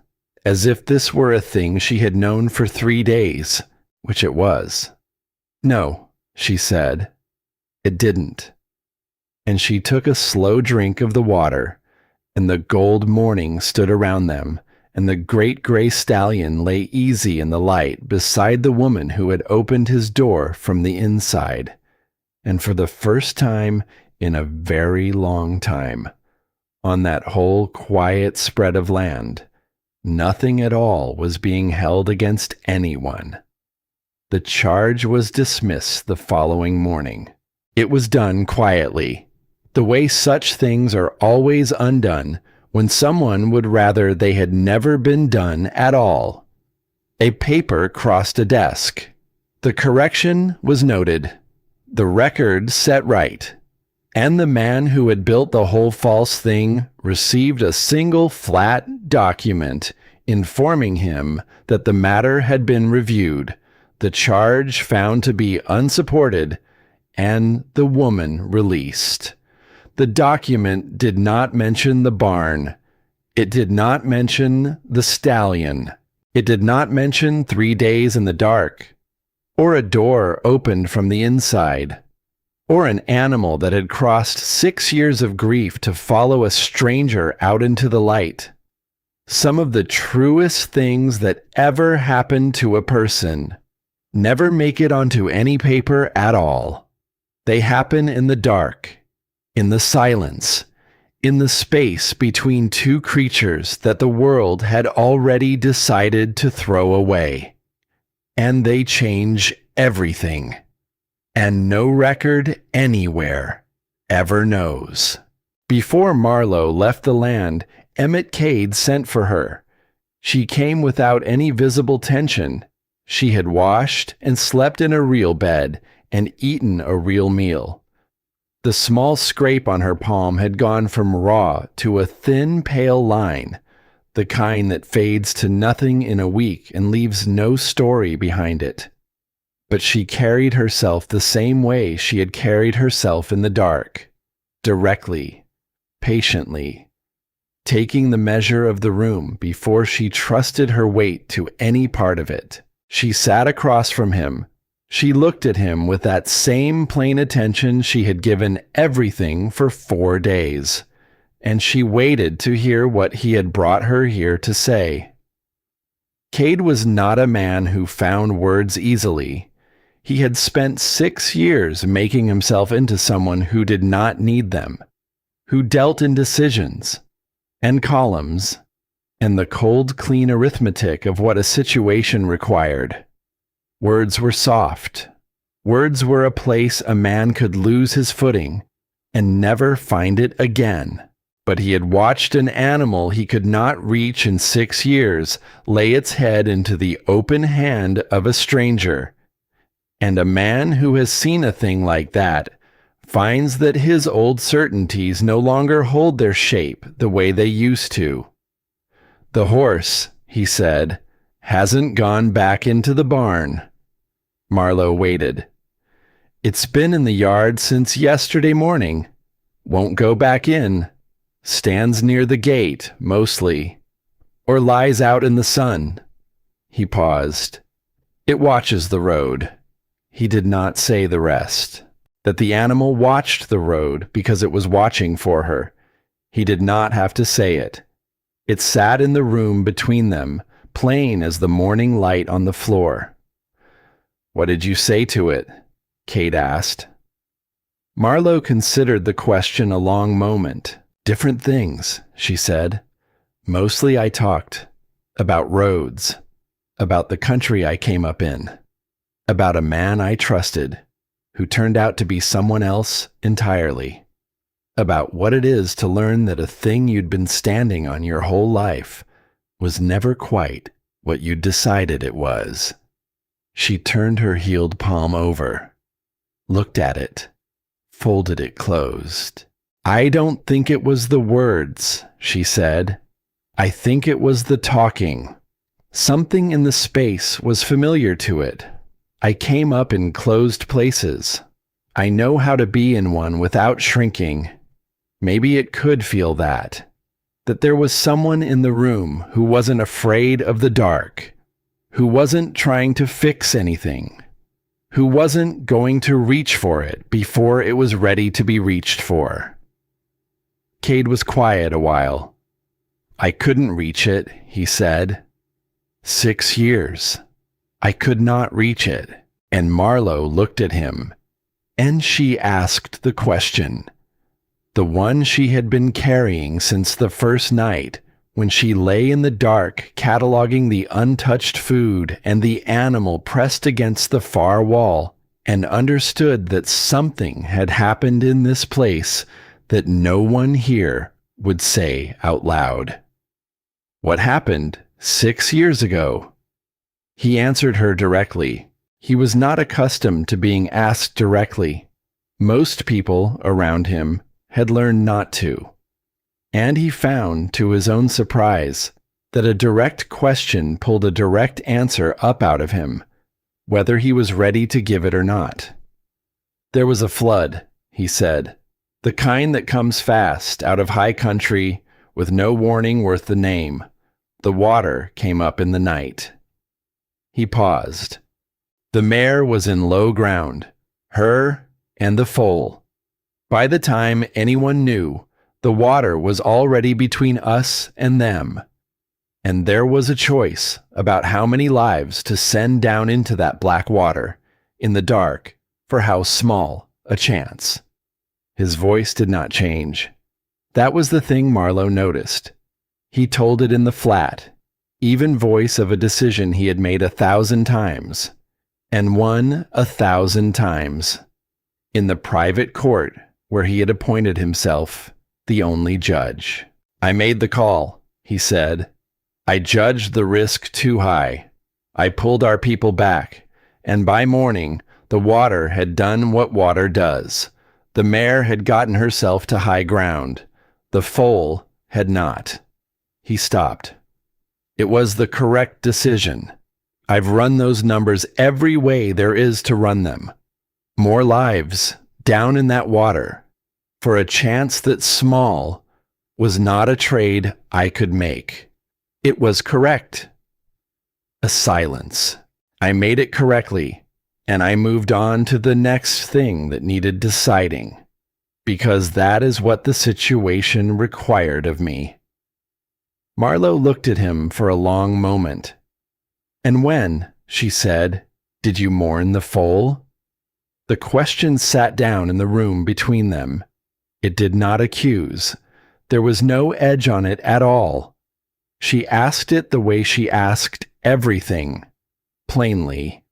as if this were a thing she had known for 3 days, which it was. "No," she said, "it didn't." And she took a slow drink of the water, and the gold morning stood around them, and the great gray stallion lay easy in the light beside the woman who had opened his door from the inside. And for the first time in a very long time, on that whole quiet spread of land, nothing at all was being held against anyone. The charge was dismissed the following morning. It was done quietly, the way such things are always undone when someone would rather they had never been done at all. A paper crossed a desk. The correction was noted, the record set right, and the man who had built the whole false thing received a single flat document informing him that the matter had been reviewed, the charge found to be unsupported, and the woman released. The document did not mention the barn. It did not mention the stallion. It did not mention 3 days in the dark, or a door opened from the inside, or an animal that had crossed 6 years of grief to follow a stranger out into the light. Some of the truest things that ever happened to a person never make it onto any paper at all. They happen in the dark, in the silence, in the space between two creatures that the world had already decided to throw away. And they change everything. And no record anywhere ever knows. Before Marlowe left the land, Emmett Cade sent for her. She came without any visible tension. She had washed and slept in a real bed and eaten a real meal. The small scrape on her palm had gone from raw to a thin, pale line, the kind that fades to nothing in a week and leaves no story behind it. But she carried herself the same way she had carried herself in the dark, directly, patiently, taking the measure of the room before she trusted her weight to any part of it. She sat across from him. She looked at him with that same plain attention she had given everything for 4 days, and she waited to hear what he had brought her here to say. Cade was not a man who found words easily. He had spent 6 years making himself into someone who did not need them, who dealt in decisions and columns and the cold, clean arithmetic of what a situation required. Words were soft. Words were a place a man could lose his footing and never find it again. But he had watched an animal he could not reach in 6 years lay its head into the open hand of a stranger. And a man who has seen a thing like that finds that his old certainties no longer hold their shape the way they used to. "The horse," he said, "hasn't gone back into the barn." Marlowe waited. "It's been in the yard since yesterday morning. Won't go back in. Stands near the gate, mostly. Or lies out in the sun." He paused. "It watches the road." He did not say the rest. That the animal watched the road because it was watching for her. He did not have to say it. It sat in the room between them, plain as the morning light on the floor. "What did you say to it?" Cade asked. Marlowe considered the question a long moment. "Different things," she said. "Mostly I talked about roads, about the country I came up in, about a man I trusted who turned out to be someone else entirely, about what it is to learn that a thing you'd been standing on your whole life was never quite what you'd decided it was." She turned her healed palm over, looked at it, folded it closed. "I don't think it was the words," she said. "I think it was the talking. Something in the space was familiar to it. I came up in closed places. I know how to be in one without shrinking. Maybe it could feel that there was someone in the room who wasn't afraid of the dark, who wasn't trying to fix anything, who wasn't going to reach for it before it was ready to be reached for." Cade was quiet a while. "I couldn't reach it," he said. 6 years. I could not reach it." And Marlowe looked at him, and she asked the question, the one she had been carrying since the first night, when she lay in the dark cataloging the untouched food and the animal pressed against the far wall, and understood that something had happened in this place that no one here would say out loud. "What happened 6 years ago?" He answered her directly. He was not accustomed to being asked directly. Most people around him had learned not to. And he found, to his own surprise, that a direct question pulled a direct answer up out of him, whether he was ready to give it or not. "There was a flood," he said. "The kind that comes fast out of high country with no warning worth the name. The water came up in the night." He paused. "The mare was in low ground, her and the foal. By the time anyone knew, the water was already between us and them. And there was a choice about how many lives to send down into that black water, in the dark, for how small a chance." His voice did not change. That was the thing Marlowe noticed. He told it in the flat, even voice of a decision he had made 1,000 times, and won 1,000 times, in the private court where he had appointed himself the only judge. "I made the call," he said. "I judged the risk too high. I pulled our people back, and by morning the water had done what water does. The mare had gotten herself to high ground. The foal had not." He stopped. "It was the correct decision. I've run those numbers every way there is to run them. More lives down in that water for a chance that small was not a trade I could make. It was correct." A silence. "I made it correctly, and I moved on to the next thing that needed deciding, because that is what the situation required of me." Marlowe looked at him for a long moment. And when, she said, did you mourn the foal? The question sat down in the room between them. It did not accuse. There was no edge on it at all. She asked it the way she asked everything, plainly,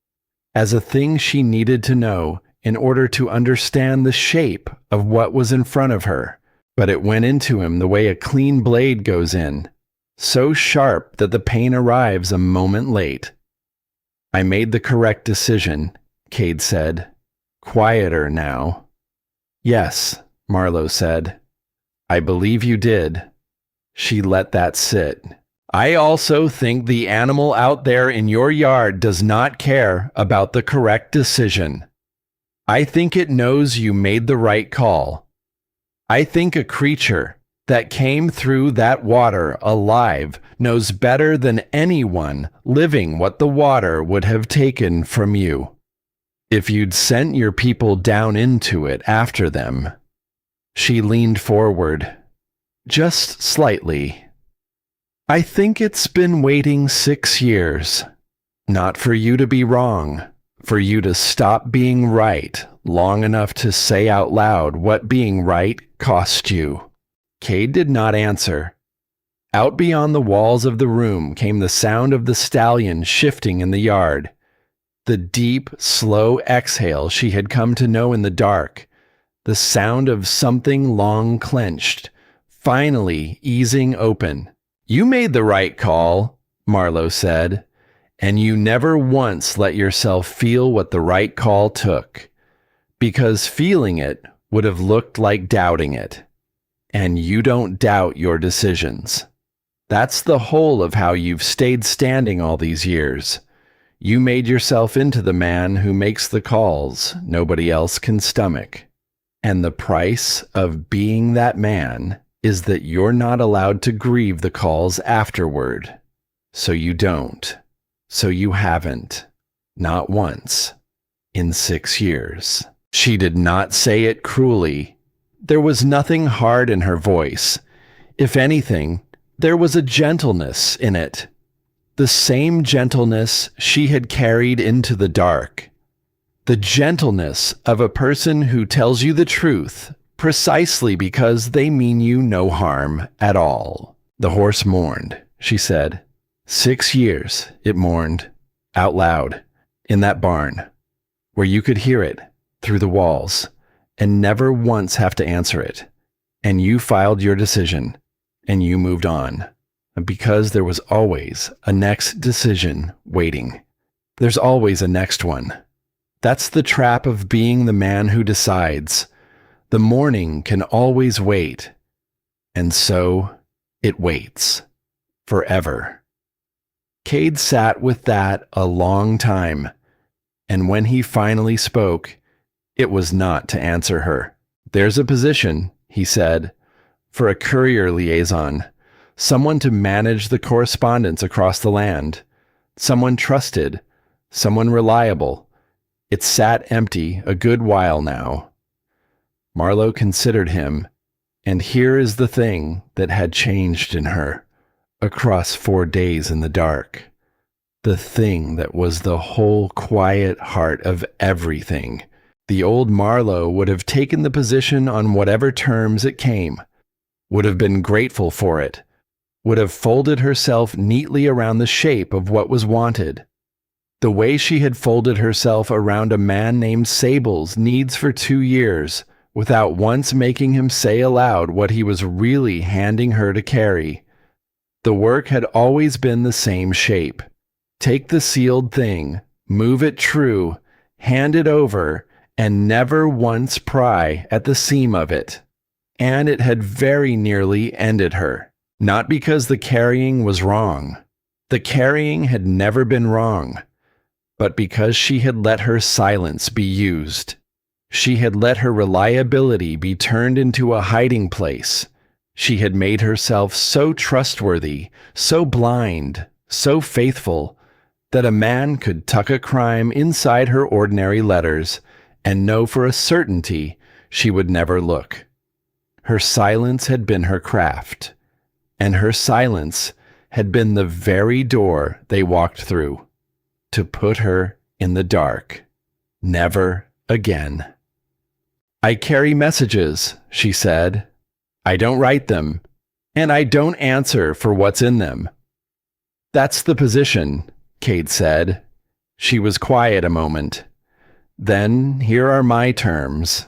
as a thing she needed to know in order to understand the shape of what was in front of her. But it went into him the way a clean blade goes in, so sharp that the pain arrives a moment late. I made the correct decision, Cade said, quieter now. Yes, Marlowe said. I believe you did. She let that sit. I also think the animal out there in your yard does not care about the correct decision. I think it knows you made the right call. I think a creature that came through that water alive knows better than anyone living what the water would have taken from you. If you'd sent your people down into it after them. She leaned forward, just slightly. I think it's been waiting 6 years. Not for you to be wrong, for you to stop being right long enough to say out loud what being right cost you. Cade did not answer. Out beyond the walls of the room came the sound of the stallion shifting in the yard. The deep, slow exhale she had come to know in the dark. The sound of something long clenched, finally easing open. You made the right call, Marlowe said, and you never once let yourself feel what the right call took, because feeling it would have looked like doubting it. And you don't doubt your decisions. That's the whole of how you've stayed standing all these years. You made yourself into the man who makes the calls nobody else can stomach. And the price of being that man is that you're not allowed to grieve the calls afterward. So you don't. So you haven't. Not once. In 6 years. She did not say it cruelly. There was nothing hard in her voice. If anything, there was a gentleness in it. The same gentleness she had carried into the dark. The gentleness of a person who tells you the truth precisely because they mean you no harm at all. The horse mourned, she said. 6 years it mourned, out loud, in that barn, where you could hear it through the walls and never once have to answer it. And you filed your decision, and you moved on, because there was always a next decision waiting. There's always a next one. That's the trap of being the man who decides. The morning can always wait. And so it waits. Forever. Cade sat with that a long time. And when he finally spoke, it was not to answer her. There's a position, he said, for a courier liaison. Someone to manage the correspondence across the land. Someone trusted. Someone reliable. It sat empty a good while now. Marlowe considered him, and here is the thing that had changed in her, across 4 days in the dark. The thing that was the whole quiet heart of everything. The old Marlowe would have taken the position on whatever terms it came, would have been grateful for it, would have folded herself neatly around the shape of what was wanted. The way she had folded herself around a man named Sable's needs for 2 years, without once making him say aloud what he was really handing her to carry. The work had always been the same shape. Take the sealed thing, move it true, hand it over, and never once pry at the seam of it. And it had very nearly ended her. Not because the carrying was wrong. The carrying had never been wrong. But because she had let her silence be used. She had let her reliability be turned into a hiding place. She had made herself so trustworthy, so blind, so faithful, that a man could tuck a crime inside her ordinary letters and know for a certainty she would never look. Her silence had been her craft, and her silence had been the very door they walked through. to put her in the dark. Never again. I carry messages, she said. I don't write them, and I don't answer for what's in them. That's the position, Kate said. She was quiet a moment. Then here are my terms.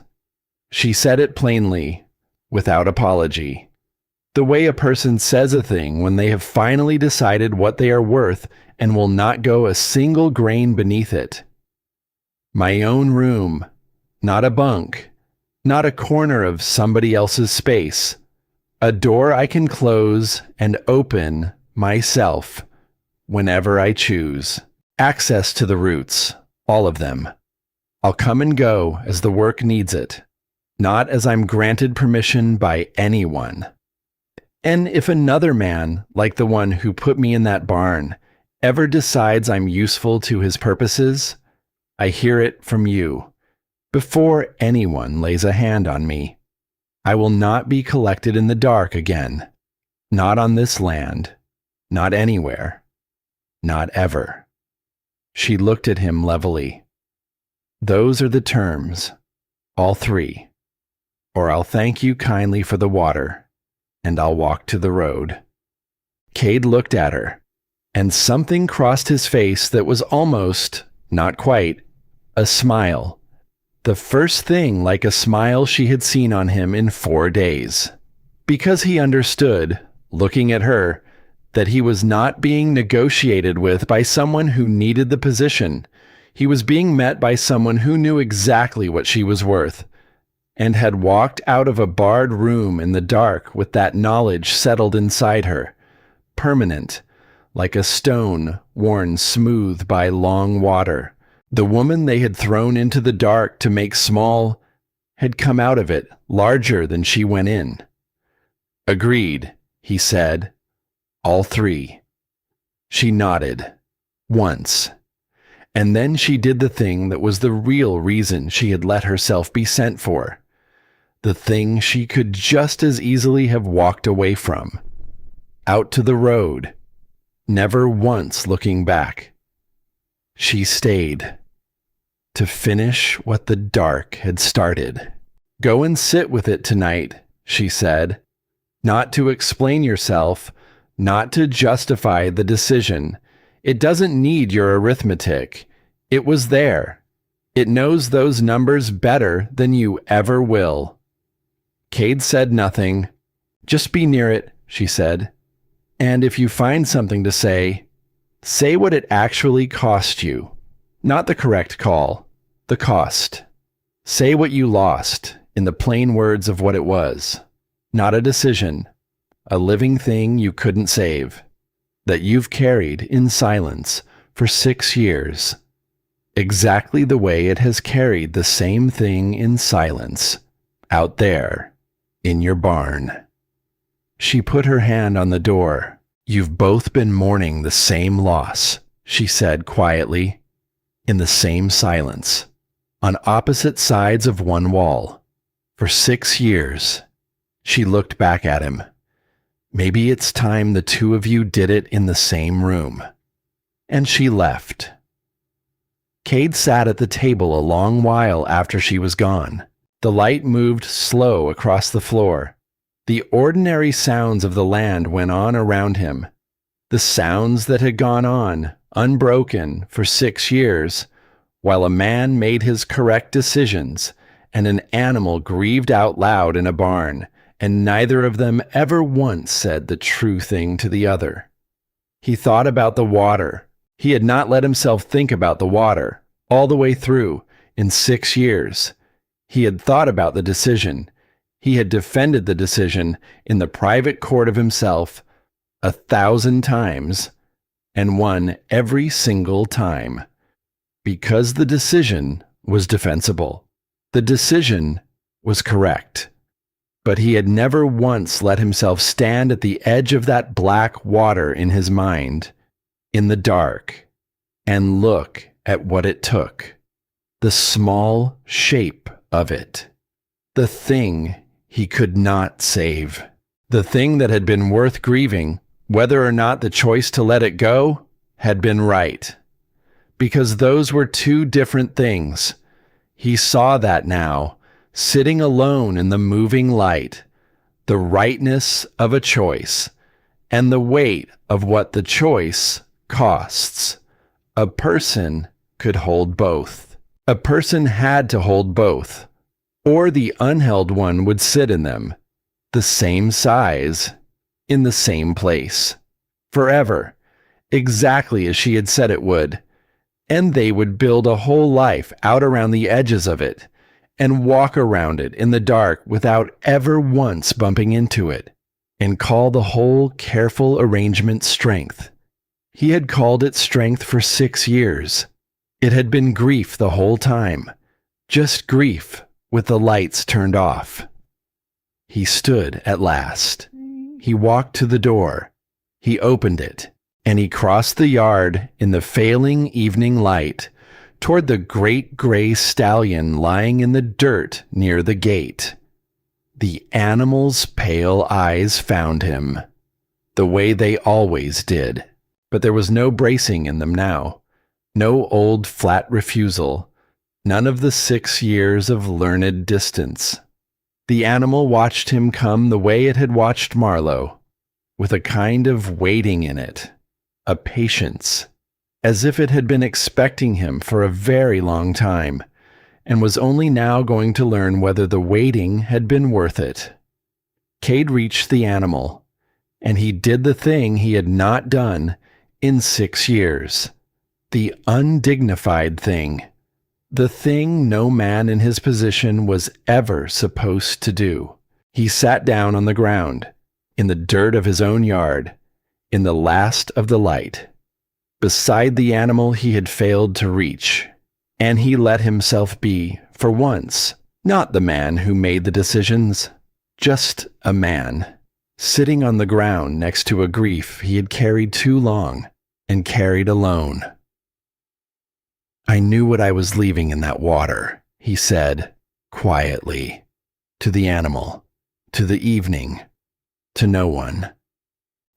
She said it plainly, without apology. The way a person says a thing when they have finally decided what they are worth and will not go a single grain beneath it. My own room, not a bunk, not a corner of somebody else's space. A door I can close and open myself whenever I choose. Access to the roots, all of them. I'll come and go as the work needs it, not as I'm granted permission by anyone. And if another man, like the one who put me in that barn, ever decides I'm useful to his purposes, I hear it from you, before anyone lays a hand on me. I will not be collected in the dark again. Not on this land. Not anywhere. Not ever. She looked at him levelly. Those are the terms. All three. Or I'll thank you kindly for the water, and I'll walk to the road. Cade looked at her, and something crossed his face that was almost, not quite, a smile. The first thing like a smile she had seen on him in 4 days. Because he understood, looking at her, that he was not being negotiated with by someone who needed the position. He was being met by someone who knew exactly what she was worth, and had walked out of a barred room in the dark with that knowledge settled inside her, permanent, like a stone worn smooth by long water. The woman they had thrown into the dark to make small had come out of it larger than she went in. Agreed, he said. All three. She nodded. Once. And then she did the thing that was the real reason she had let herself be sent for. The thing she could just as easily have walked away from. Out to the road. Never once looking back. She stayed. To finish what the dark had started. Go and sit with it tonight, she said. Not to explain yourself, not to justify the decision. It doesn't need your arithmetic. It was there. It knows those numbers better than you ever will. Cade said nothing. Just be near it, she said. And if you find something to say what it actually cost you. Not the correct call, the cost. Say what you lost, in the plain words of what it was. Not a decision, a living thing you couldn't save, that you've carried in silence for 6 years, exactly the way it has carried the same thing in silence, out there, in your barn. She put her hand on the door. You've both been mourning the same loss, she said quietly, in the same silence, on opposite sides of one wall, for 6 years. She looked back at him. Maybe it's time the two of you did it in the same room. And she left. Cade sat at the table a long while after she was gone. The light moved slow across the floor. The ordinary sounds of the land went on around him. The sounds that had gone on, unbroken, for 6 years, while a man made his correct decisions, and an animal grieved out loud in a barn, and neither of them ever once said the true thing to the other. He thought about the water. He had not let himself think about the water, all the way through, in 6 years. He had thought about the decision. He had defended the decision in the private court of himself 1,000 times, and won every single time. Because the decision was defensible. The decision was correct. But he had never once let himself stand at the edge of that black water in his mind, in the dark, and look at what it took. The small shape of it. The thing he could not save. The thing that had been worth grieving, whether or not the choice to let it go had been right. because those were two different things. He saw that now, sitting alone in the moving light, the rightness of a choice, and the weight of what the choice costs. A person could hold both. A person had to hold both, or the unheld one would sit in them, the same size, in the same place, forever, exactly as she had said it would, and they would build a whole life out around the edges of it, and walk around it in the dark without ever once bumping into it, and call the whole careful arrangement strength. He had called it strength for 6 years. It had been grief the whole time, just grief with the lights turned off. He stood at last. He walked to the door. He opened it, and he crossed the yard in the failing evening light toward the great gray stallion lying in the dirt near the gate. The animal's pale eyes found him, the way they always did, but there was no bracing in them now, no old flat refusal, none of the 6 years of learned distance. The animal watched him come the way it had watched Marlowe, with a kind of waiting in it, a patience, as if it had been expecting him for a very long time, and was only now going to learn whether the waiting had been worth it. Cade reached the animal, and he did the thing he had not done in 6 years, the undignified thing, the thing no man in his position was ever supposed to do. He sat down on the ground, in the dirt of his own yard, in the last of the light, beside the animal he had failed to reach, and he let himself be, for once, not the man who made the decisions, just a man, sitting on the ground next to a grief he had carried too long and carried alone. "I knew what I was leaving in that water," he said, quietly, to the animal, to the evening, to no one.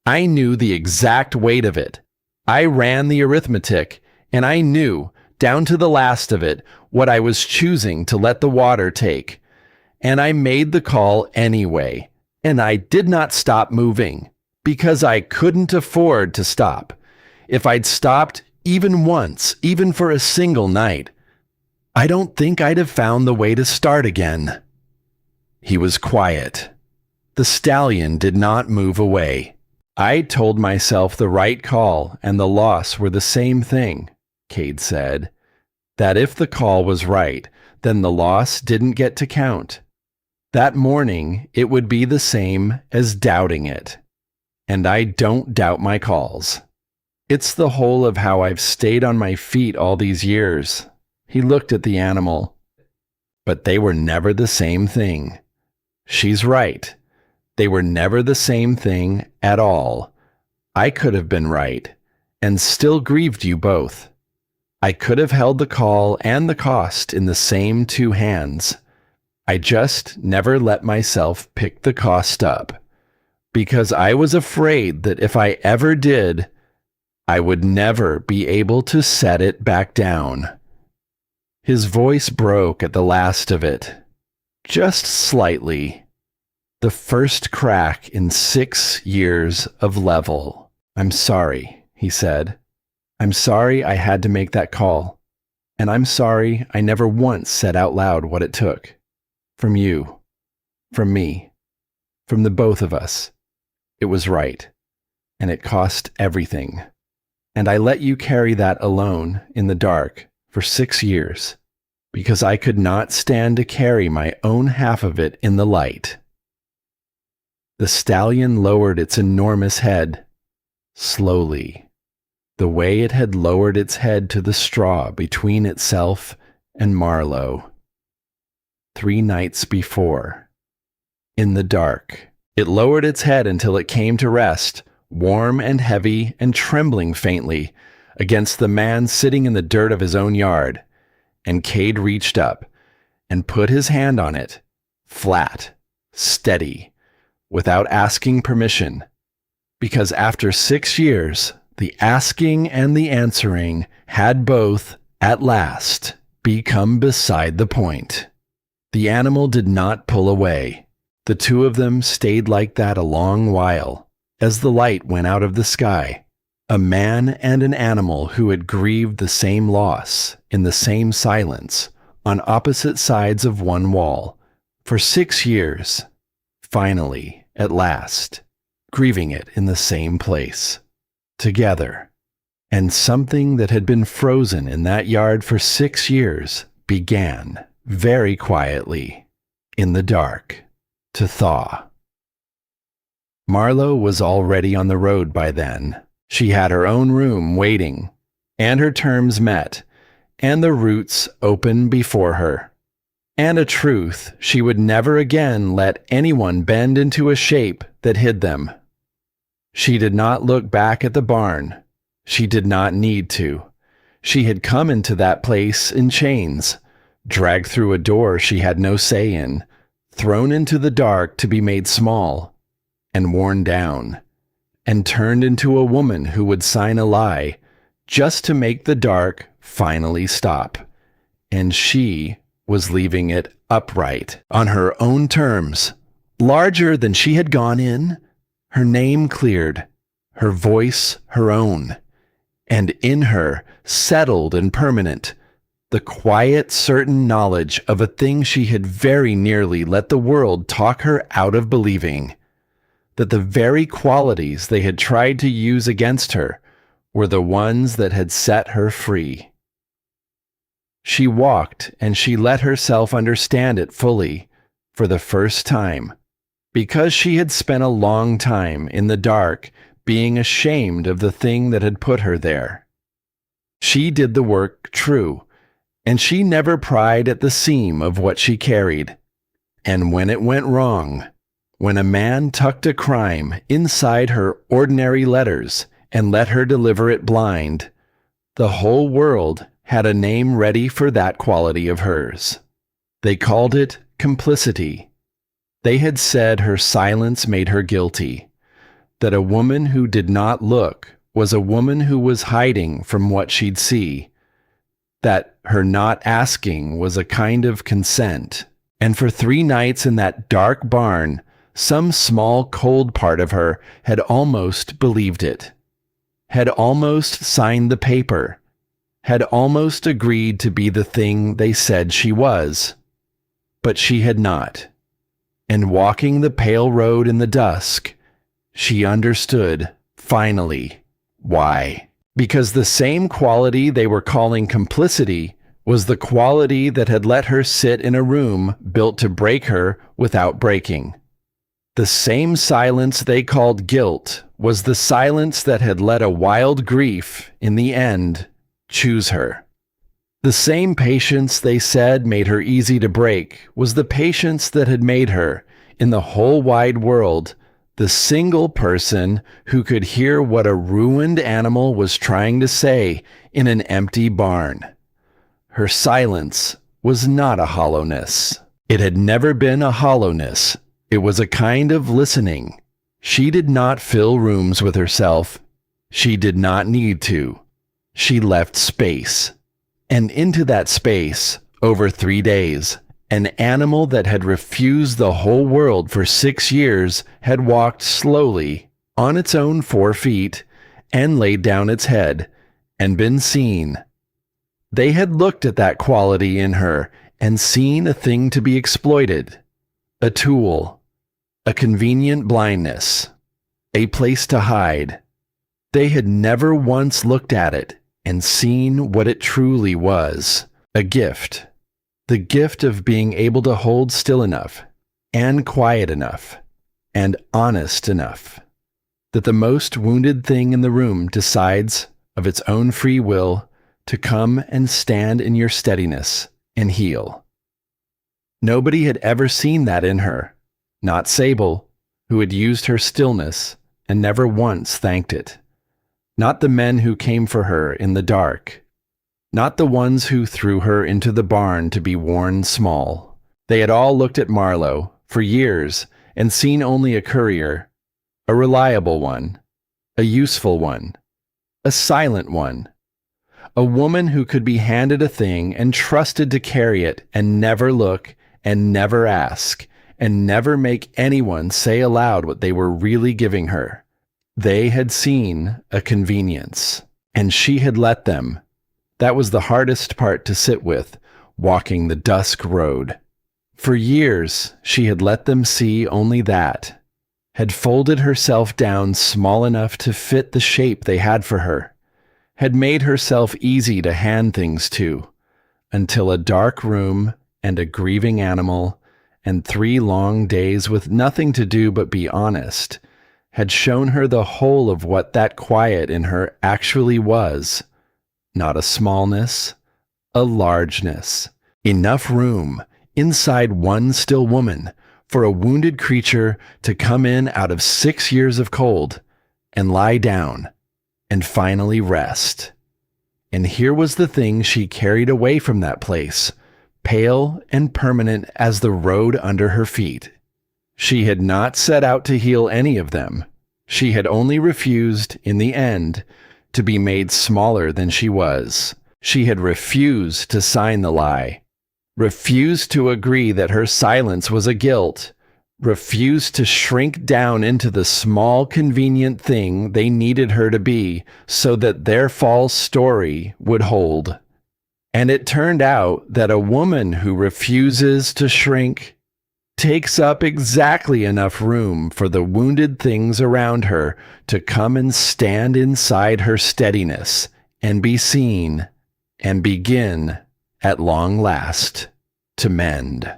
"I knew the exact weight of it. I ran the arithmetic, and I knew, down to the last of it, what I was choosing to let the water take. And I made the call anyway, and I did not stop moving, because I couldn't afford to stop. If I'd stopped even once, even for a single night, I don't think I'd have found the way to start again." He was quiet. The stallion did not move away. "I told myself the right call and the loss were the same thing," Cade said. "That if the call was right, then the loss didn't get to count. That morning, it would be the same as doubting it. And I don't doubt my calls. It's the whole of how I've stayed on my feet all these years." He looked at the animal. "But they were never the same thing. She's right. They were never the same thing at all. I could have been right, and still grieved you both. I could have held the call and the cost in the same 2 hands. I just never let myself pick the cost up, because I was afraid that if I ever did, I would never be able to set it back down." His voice broke at the last of it, just slightly. The first crack in 6 years of level. "I'm sorry," he said. "I'm sorry I had to make that call. And I'm sorry I never once said out loud what it took. From you. From me. From the both of us. It was right. And it cost everything. And I let you carry that alone in the dark for 6 years, because I could not stand to carry my own half of it in the light." The stallion lowered its enormous head, slowly, the way it had lowered its head to the straw between itself and Marlowe. 3 nights before, in the dark, it lowered its head until it came to rest, warm and heavy and trembling faintly, against the man sitting in the dirt of his own yard, and Cade reached up and put his hand on it, flat, steady, without asking permission, because after 6 years, The asking and the answering had both, at last, become beside the point. The animal did not pull away. The two of them stayed like that a long while, as the light went out of the sky. A man and an animal who had grieved the same loss, in the same silence, on opposite sides of one wall, for 6 years, finally, at last, grieving it in the same place, together. And something that had been frozen in that yard for 6 years began, very quietly, in the dark, to thaw. Marlowe was already on the road by then. She had her own room waiting, and her terms met, and the routes open before her, and a truth she would never again let anyone bend into a shape that hid them. She did not look back at the barn. She did not need to. She had come into that place in chains, dragged through a door she had no say in, thrown into the dark to be made small, and worn down, and turned into a woman who would sign a lie just to make the dark finally stop. And she was leaving it upright, on her own terms, larger than she had gone in, her name cleared, her voice her own, and in her, settled and permanent, the quiet, certain knowledge of a thing she had very nearly let the world talk her out of believing, that the very qualities they had tried to use against her were the ones that had set her free. She walked, and she let herself understand it fully, for the first time, because she had spent a long time in the dark being ashamed of the thing that had put her there. She did the work true, and she never pried at the seam of what she carried. And when it went wrong, when a man tucked a crime inside her ordinary letters and let her deliver it blind, the whole world had a name ready for that quality of hers. They called it complicity. They had said her silence made her guilty, that a woman who did not look was a woman who was hiding from what she'd see, that her not asking was a kind of consent. And for 3 nights in that dark barn, some small cold part of her had almost believed it, had almost signed the paper, had almost agreed to be the thing they said she was. But she had not. And walking the pale road in the dusk, she understood, finally, why. Because the same quality they were calling complicity was the quality that had let her sit in a room built to break her without breaking. The same silence they called guilt was the silence that had let a wild grief, in the end, choose her. The same patience they said made her easy to break was the patience that had made her, in the whole wide world, the single person who could hear what a ruined animal was trying to say in an empty barn. Her silence was not a hollowness. It had never been a hollowness. It was a kind of listening. She did not fill rooms with herself. She did not need to. She left space. And into that space, over 3 days, an animal that had refused the whole world for 6 years had walked slowly, on its own 4 feet, and laid down its head, and been seen. They had looked at that quality in her and seen a thing to be exploited, a tool, a convenient blindness, a place to hide. They had never once looked at it and seen what it truly was, a gift, the gift of being able to hold still enough, and quiet enough, and honest enough, that the most wounded thing in the room decides, of its own free will, to come and stand in your steadiness and heal. Nobody had ever seen that in her, not Sable, who had used her stillness and never once thanked it. Not the men who came for her in the dark. Not the ones who threw her into the barn to be worn small. They had all looked at Marlowe for years and seen only a courier, a reliable one, a useful one, a silent one. A woman who could be handed a thing and trusted to carry it and never look and never ask and never make anyone say aloud what they were really giving her. They had seen a convenience, and she had let them. That was the hardest part to sit with, walking the dusk road. For years, she had let them see only that, had folded herself down small enough to fit the shape they had for her, had made herself easy to hand things to, until a dark room and a grieving animal and 3 long days with nothing to do but be honest had shown her the whole of what that quiet in her actually was. Not a smallness, a largeness. Enough room inside one still woman for a wounded creature to come in out of 6 years of cold and lie down and finally rest. And here was the thing she carried away from that place, pale and permanent as the road under her feet. She had not set out to heal any of them. She had only refused, in the end, to be made smaller than she was. She had refused to sign the lie, refused to agree that her silence was a guilt, refused to shrink down into the small, convenient thing they needed her to be so that their false story would hold. And it turned out that a woman who refuses to shrink takes up exactly enough room for the wounded things around her to come and stand inside her steadiness and be seen and begin, at long last, to mend.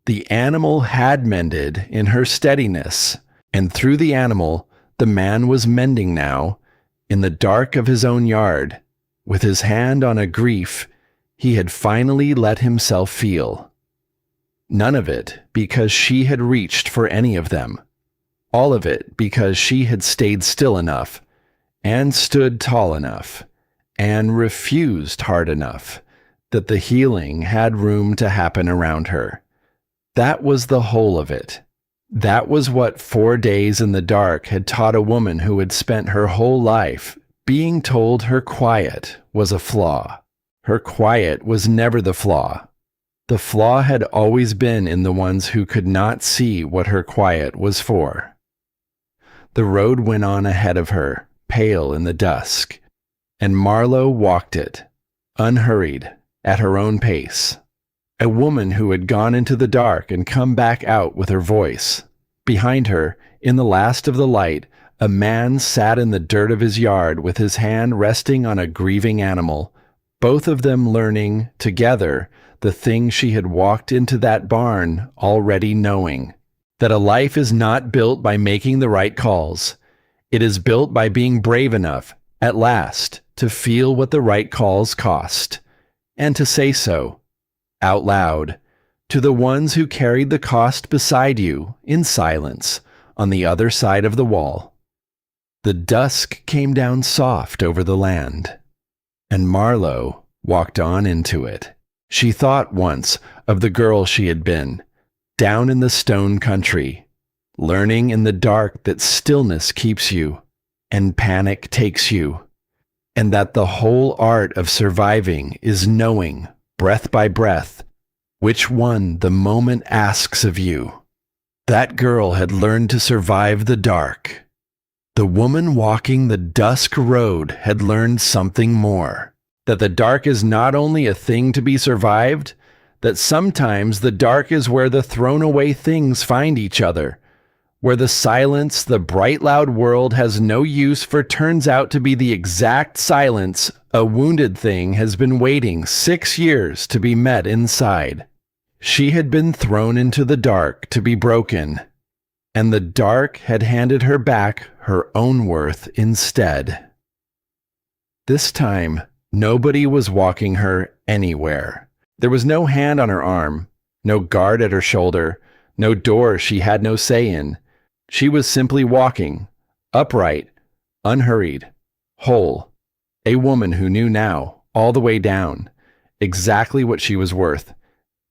The animal had mended in her steadiness, and through the animal, the man was mending now, in the dark of his own yard, with his hand on a grief he had finally let himself feel. None of it because she had reached for any of them. All of it because she had stayed still enough, and stood tall enough, and refused hard enough, that the healing had room to happen around her. That was the whole of it. That was what 4 days in the dark had taught a woman who had spent her whole life being told her quiet was a flaw. Her quiet was never the flaw. The flaw had always been in the ones who could not see what her quiet was for. The road went on ahead of her, pale in the dusk, and Marlowe walked it, unhurried, at her own pace. A woman who had gone into the dark and come back out with her voice. Behind her, in the last of the light, a man sat in the dirt of his yard with his hand resting on a grieving animal, both of them learning, together, the thing she had walked into that barn already knowing. That a life is not built by making the right calls. It is built by being brave enough, at last, to feel what the right calls cost, and to say so, out loud, to the ones who carried the cost beside you, in silence, on the other side of the wall. The dusk came down soft over the land, and Marlowe walked on into it. She thought once of the girl she had been, down in the stone country, learning in the dark that stillness keeps you, and panic takes you, and that the whole art of surviving is knowing, breath by breath, which one the moment asks of you. That girl had learned to survive the dark. The woman walking the dusk road had learned something more. That the dark is not only a thing to be survived, that sometimes the dark is where the thrown away things find each other, where the silence the bright loud world has no use for turns out to be the exact silence a wounded thing has been waiting 6 years to be met inside. She had been thrown into the dark to be broken, and the dark had handed her back her own worth instead. This time, nobody was walking her anywhere. There was no hand on her arm, no guard at her shoulder, no door she had no say in. She was simply walking, upright, unhurried, whole, a woman who knew now, all the way down, exactly what she was worth,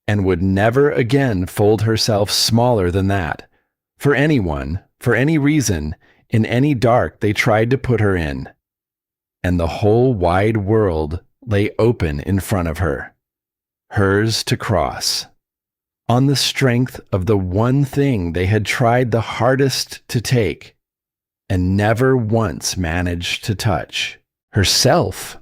and would never again fold herself smaller than that, for anyone, for any reason, in any dark they tried to put her in. and the whole wide world lay open in front of her, hers to cross. On the strength of the one thing they had tried the hardest to take and never once managed to touch, herself.